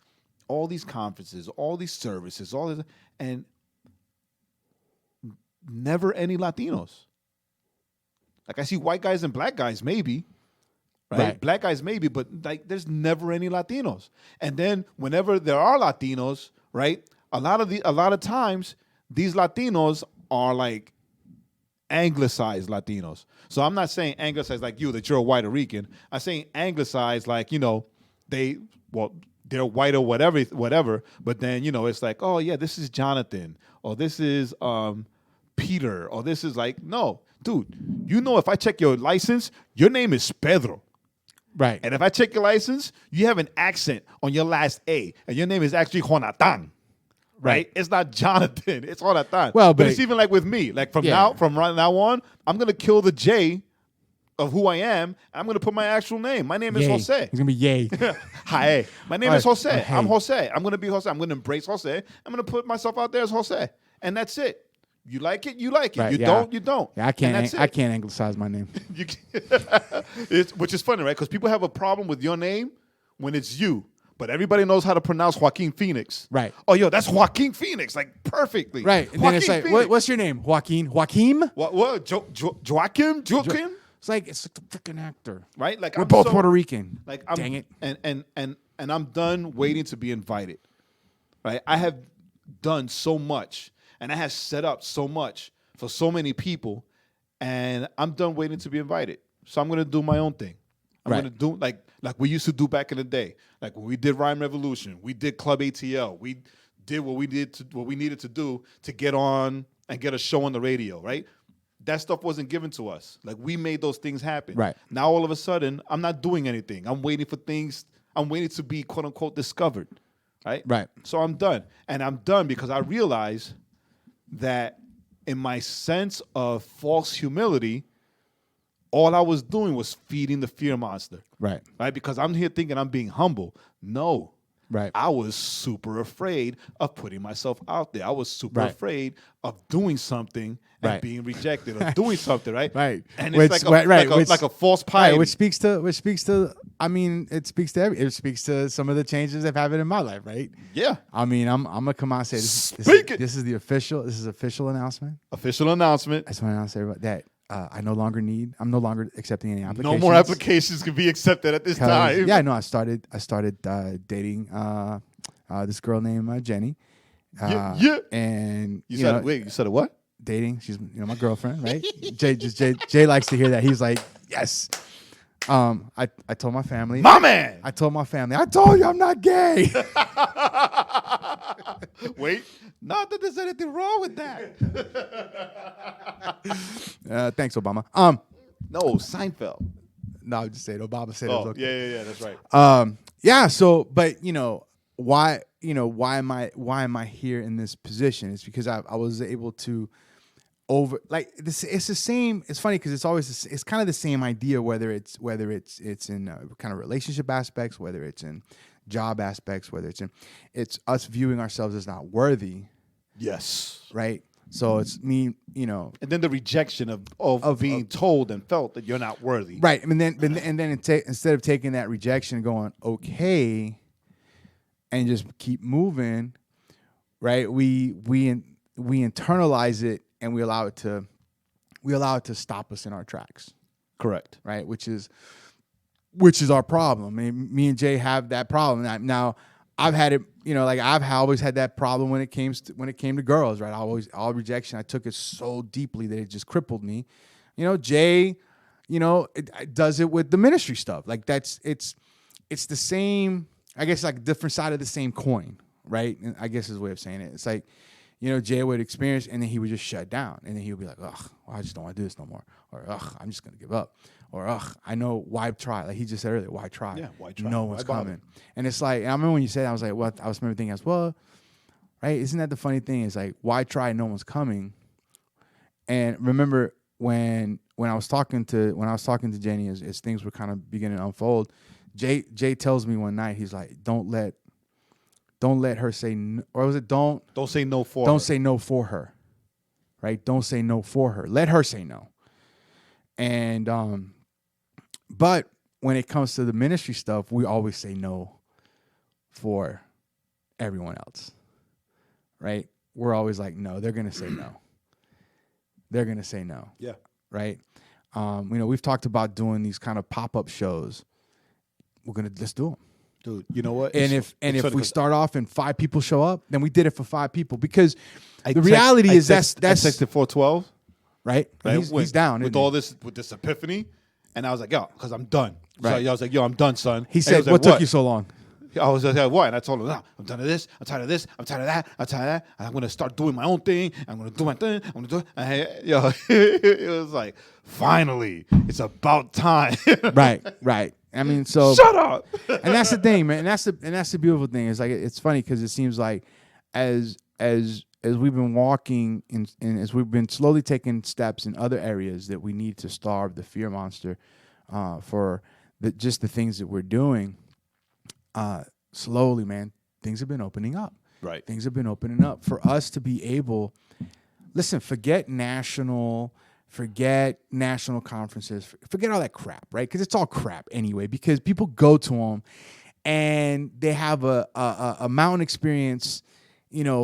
Speaker 2: all these conferences, all these services, all this, and never any Latinos. Like I see white guys and black guys, maybe. Right? Black guys, maybe, but like there's never any Latinos. And then whenever there are Latinos, right? A lot of times these Latinos are like anglicized Latinos. So I'm not saying anglicized like you, that you're a white Rican. I'm saying anglicized like, they're white or whatever. But then, it's like, oh yeah, this is Jonathan, or this is Peter, or this is like, no, dude, if I check your license, your name is Pedro.
Speaker 1: Right.
Speaker 2: And if I check your license, you have an accent on your last A, and your name is actually Jonathan. Right? It's not Jonathan. It's Jonathan.
Speaker 1: Well,
Speaker 2: but it's even like with me. Like from now on, I'm gonna kill the J of who I am, and I'm gonna put my actual name. My name is Jose.
Speaker 1: It's gonna be Yay.
Speaker 2: Hi. My name is Jose. Hey. I'm Jose. I'm gonna be Jose. I'm gonna embrace Jose. I'm gonna put myself out there as Jose, and that's it. You like it, you like it.
Speaker 1: Right,
Speaker 2: You don't.
Speaker 1: Yeah, I can't anglicize my name.
Speaker 2: Which is funny, right? Because people have a problem with your name when it's you. But everybody knows how to pronounce Joaquin Phoenix.
Speaker 1: Right.
Speaker 2: Oh, yo, that's Joaquin Phoenix, like perfectly.
Speaker 1: Right. And then it's like, what's your name? Joaquin? Joaquim?
Speaker 2: What? Joaquin?
Speaker 1: It's like the freaking actor.
Speaker 2: Right? Like
Speaker 1: we're both Puerto Rican.
Speaker 2: Dang it. And I'm done waiting to be invited. Right? I have done so much, and I have set up so much for so many people, and I'm done waiting to be invited. So I'm gonna do my own thing. I'm gonna do like we used to do back in the day. Like when we did Rhyme Revolution, we did Club ATL, we did what we needed to do to get on and get a show on the radio, right? That stuff wasn't given to us. Like we made those things happen.
Speaker 1: Right.
Speaker 2: Now all of a sudden, I'm not doing anything. I'm waiting for things. I'm waiting to be quote unquote discovered. Right?
Speaker 1: Right.
Speaker 2: So I'm done. And I'm done because I realize that in my sense of false humility, all I was doing was feeding the fear monster.
Speaker 1: Right.
Speaker 2: Right? Because I'm here thinking I'm being humble. No.
Speaker 1: Right.
Speaker 2: I was super afraid of putting myself out there. I was super afraid of doing something and being rejected, or doing something, right?
Speaker 1: Right.
Speaker 2: And it's like a false piety.
Speaker 1: Right, which speaks to I mean, it speaks to some of the changes I've had in my life, right?
Speaker 2: Yeah.
Speaker 1: I mean, I'm gonna come out and say this is the official announcement.
Speaker 2: Official announcement.
Speaker 1: I just want to announce everybody that I'm no longer accepting any applications.
Speaker 2: No more applications can be accepted at this time.
Speaker 1: Yeah, no, I started dating this girl named Jenny.
Speaker 2: Yeah.
Speaker 1: And
Speaker 2: you said what?
Speaker 1: Dating. She's my girlfriend, right? Jay likes to hear that. He's like, yes. I told my family.
Speaker 2: My man.
Speaker 1: I told my family. I told you I'm not gay.
Speaker 2: Wait, not that there's anything wrong with that.
Speaker 1: Thanks, Obama.
Speaker 2: No, Seinfeld.
Speaker 1: No, I'm just saying Obama said it was okay.
Speaker 2: Yeah, that's right.
Speaker 1: Yeah. So, but why am I here in this position? It's because I was able to this. It's the same. It's funny because it's kind of the same idea, whether it's in kind of relationship aspects, whether it's in job aspects, whether it's us viewing ourselves as not worthy.
Speaker 2: Yes.
Speaker 1: Right. So it's me,
Speaker 2: and then the rejection of being told and felt that you're not worthy.
Speaker 1: Right. And then instead of taking that rejection and going, okay, and just keep moving, right? We internalize it and we allow it to stop us in our tracks.
Speaker 2: Correct.
Speaker 1: Right. Which is our problem. I mean, me and Jay have that problem. Now I've had it, I've always had that problem when it came to girls, right? All rejection, I took it so deeply that it just crippled me. Jay, it does it with the ministry stuff. Like it's the same, I guess, like different side of the same coin, right? And I guess is a way of saying it. It's like, Jay would experience and then he would just shut down. And then he would be like, ugh, well, I just don't want to do this no more. Or, ugh, I'm just going to give up. Or, ugh, I know, why try? Like he just said earlier, why try?
Speaker 2: Yeah, why try?
Speaker 1: No one's coming. And it's like, and I remember when you said that, I was like, well, I was remember thinking, well, right, isn't that the funny thing? It's like, why try? No one's coming. And remember when I was talking to Jenny as things were kind of beginning to unfold, Jay tells me one night, he's like, don't let her say no, or was it don't
Speaker 2: say no for
Speaker 1: don't
Speaker 2: her.
Speaker 1: say no for her, right? Don't say no for her. Let her say no. And but when it comes to the ministry stuff, we always say no for everyone else, right? We're always like, no, they're gonna say no. They're gonna say no.
Speaker 2: Yeah.
Speaker 1: Right. We've talked about doing these kind of pop-up shows. Let's do them.
Speaker 2: Dude, you know what?
Speaker 1: And if we start off and 5 people show up, then we did it for 5 people, because the reality is that's
Speaker 2: I texted 412,
Speaker 1: right. He's down
Speaker 2: with all this, with this epiphany, and I was like, yo, because I'm done.
Speaker 1: Right.
Speaker 2: So I was like, yo, I'm done, son.
Speaker 1: He said, "What took you so long?"
Speaker 2: I was like, what? And I told him, no, I'm done with this. I'm tired of this. I'm tired of that. I'm tired of that. I'm going to start doing my own thing. I'm going to do my thing. I'm going to do it. And it was like, finally, it's about time.
Speaker 1: Right. I mean, so
Speaker 2: shut up.
Speaker 1: And that's the thing, man. And that's the beautiful thing. It's like, it's funny because it seems like as we've been walking and as we've been slowly taking steps in other areas, that we need to starve the fear monster for just the things that we're doing. Slowly, man, things have been opening up.
Speaker 2: Right.
Speaker 1: Things have been opening up for us to be able, listen, forget national conferences, forget all that crap, right? Because it's all crap anyway, because people go to them and they have a mountain experience,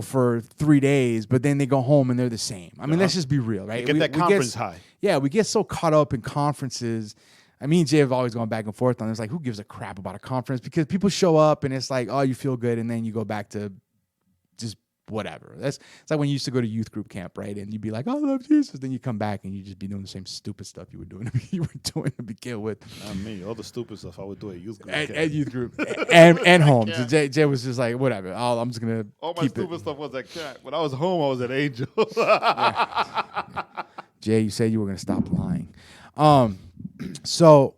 Speaker 1: for 3 days, but then they go home and they're the same. I mean, let's just be real, right?
Speaker 2: Get that conference high.
Speaker 1: Yeah, we get so caught up in conferences. Me and Jay have always gone back and forth on this. Like, who gives a crap about a conference? Because people show up and it's like, oh, you feel good, and then you go back to just whatever. It's like when you used to go to youth group camp, right? And you'd be like, oh, I love Jesus. Then you come back and you just be doing the same stupid stuff you were doing to begin with.
Speaker 2: Not me. All the stupid stuff I would do at youth group.
Speaker 1: At youth group and home. Yeah. So Jay was just like, whatever. I'm just gonna.
Speaker 2: All my stupid stuff was at camp. When I was home, I was at Angel.
Speaker 1: Yeah. Jay, you said you were gonna stop lying. So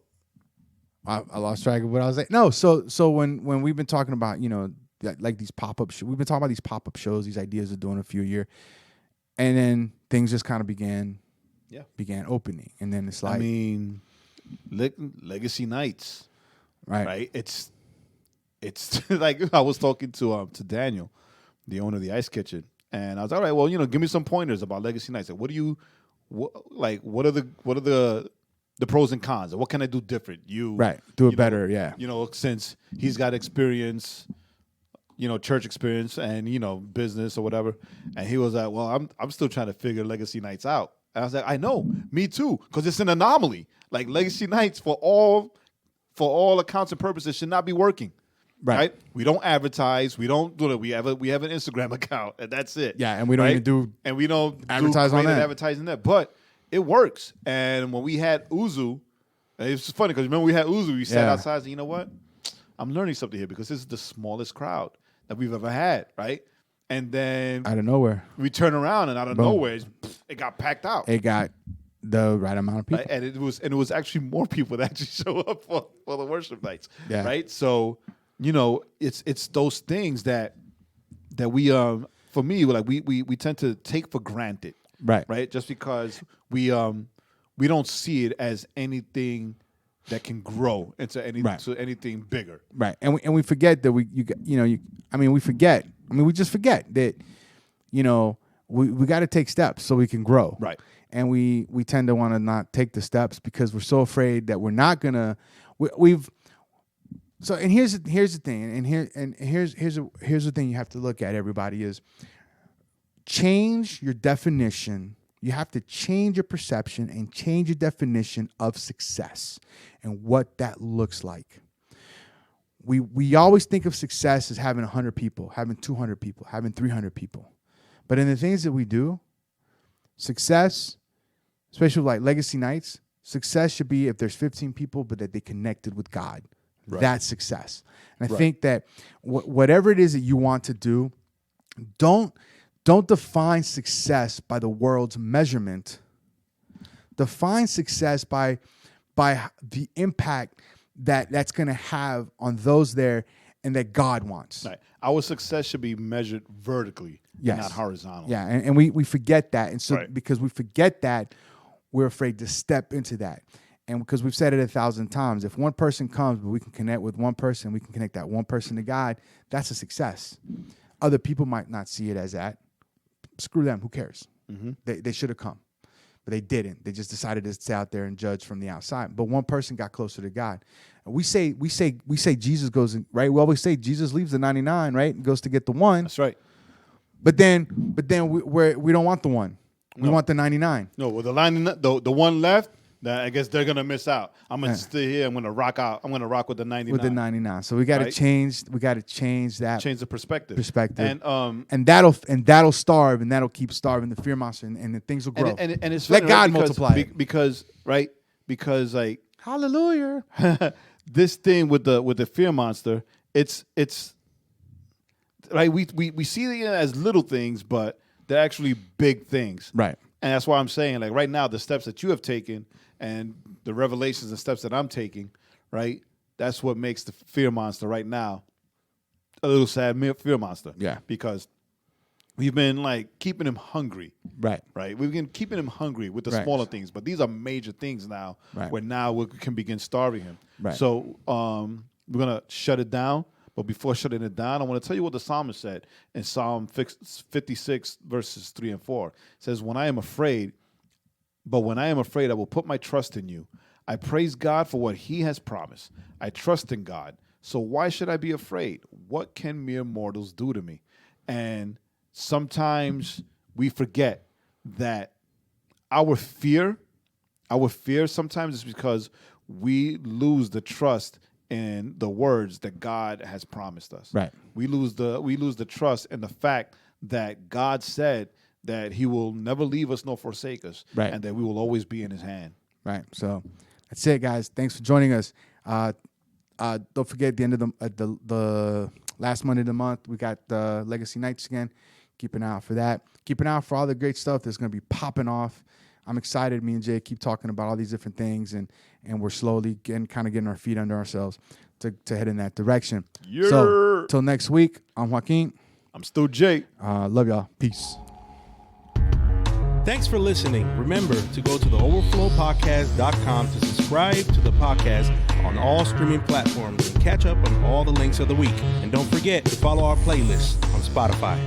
Speaker 1: I lost track of what I was saying. No, so when we've been talking about, like these pop-up shows, we've been talking about these pop-up shows, these ideas of doing a few a year, and then things just kind of began opening, and then it's like,
Speaker 2: Legacy Nights,
Speaker 1: right?
Speaker 2: It's like, I was talking to Daniel, the owner of the Ice Kitchen, and I was like, all right, well, give me some pointers about Legacy Nights. Like, what are the pros and cons, or what can I do different? Do it better, yeah. Since he's got experience, church experience and business or whatever, and he was like, well, I'm still trying to figure Legacy Nights out. And I was like, I know, me too, because it's an anomaly. Like, Legacy Nights, for all accounts and purposes, should not be working. Right? We don't advertise. We don't do it. We have an Instagram account, and that's it.
Speaker 1: Yeah, and we don't even do,
Speaker 2: and we don't
Speaker 1: advertise on that.
Speaker 2: Advertising that, but it works. And when we had Uzu, and it's funny because remember we had Uzu, we sat outside and said, you know what? I'm learning something here, because this is the smallest crowd that we've ever had, right? And then
Speaker 1: out of nowhere,
Speaker 2: we turn around, and out of nowhere, it got packed out.
Speaker 1: It got the right amount of people,
Speaker 2: and it was actually more people that actually show up for the worship nights, right? So it's those things that we for me, like we tend to take for granted, right? Just because we don't see it as anything that can grow into anything bigger,
Speaker 1: right? And we forget that we forget. We just forget that we got to take steps so we can grow,
Speaker 2: right?
Speaker 1: And we tend to want to not take the steps because we're so afraid that we're not gonna. So and here's the thing, and here's the thing you have to look at, everybody, is change your definition. You have to change your perception and change your definition of success and what that looks like. We always think of success as having 100 people, having 200 people, having 300 people. But in the things that we do, success, especially like Legacy Nights, success should be if there's 15 people, but that they connected with God. Right. That's success. And I think that whatever it is that you want to do, don't define success by the world's measurement. Define success by the impact that's going to have on those there and that God wants.
Speaker 2: Right. Our success should be measured vertically, not horizontally.
Speaker 1: Yeah, and we forget that. And so because we forget that, we're afraid to step into that. And because we've said it 1,000 times, if one person comes, but we can connect with one person, we can connect that one person to God, that's a success. Other people might not see it as that. Screw them. Who cares? Mm-hmm. They should have come, but they didn't. They just decided to stay out there and judge from the outside. But one person got closer to God. And we say Jesus goes in, right. We always say Jesus leaves the 99, right, and goes to get the one.
Speaker 2: That's right.
Speaker 1: But then we don't want the one. We want the 99.
Speaker 2: No, well, the one left. that I guess they're gonna miss out. I'm gonna stay here. I'm gonna rock out. I'm gonna rock with the 99.
Speaker 1: With the 99. So we got to change. We got to change that.
Speaker 2: Change the perspective.
Speaker 1: And that'll starve, and that'll keep starving the fear monster, and then things will grow.
Speaker 2: And it's
Speaker 1: let
Speaker 2: funny,
Speaker 1: God
Speaker 2: right?
Speaker 1: multiply it.
Speaker 2: Because like
Speaker 1: hallelujah.
Speaker 2: This thing with the fear monster, it's right. We see it as little things, but they're actually big things.
Speaker 1: Right.
Speaker 2: And that's why I'm saying, like, right now, the steps that you have taken and the revelations and steps that I'm taking, right, that's what makes the fear monster right now a little sad fear monster.
Speaker 1: Yeah.
Speaker 2: Because we've been, like, keeping him hungry.
Speaker 1: Right.
Speaker 2: Right? We've been keeping him hungry with the smaller things. But these are major things now where now we can begin starving him. Right. So we're going to shut it down. But before shutting it down, I want to tell you what the psalmist said in Psalm 56, verses 3 and 4. It says, when I am afraid, I will put my trust in you. I praise God for what he has promised. I trust in God. So why should I be afraid? What can mere mortals do to me? And sometimes we forget that our fear sometimes is because we lose the trust in the words that God has promised us.
Speaker 1: Right.
Speaker 2: We lose the trust in the fact that God said that he will never leave us nor forsake us.
Speaker 1: Right.
Speaker 2: And that we will always be in his hand.
Speaker 1: Right. So that's it, guys. Thanks for joining us. Don't forget at the end of the last Monday of the month, we got the Legacy Nights again. Keep an eye out for that. Keep an eye out for all the great stuff that's going to be popping off. I'm excited. Me and Jay keep talking about all these different things, and we're slowly getting our feet under ourselves to head in that direction.
Speaker 2: Yeah.
Speaker 1: So till next week, I'm Joaquin.
Speaker 2: I'm still Jay.
Speaker 1: Love y'all. Peace.
Speaker 3: Thanks for listening. Remember to go to theoverflowpodcast.com to subscribe to the podcast on all streaming platforms and catch up on all the links of the week. And don't forget to follow our playlist on Spotify.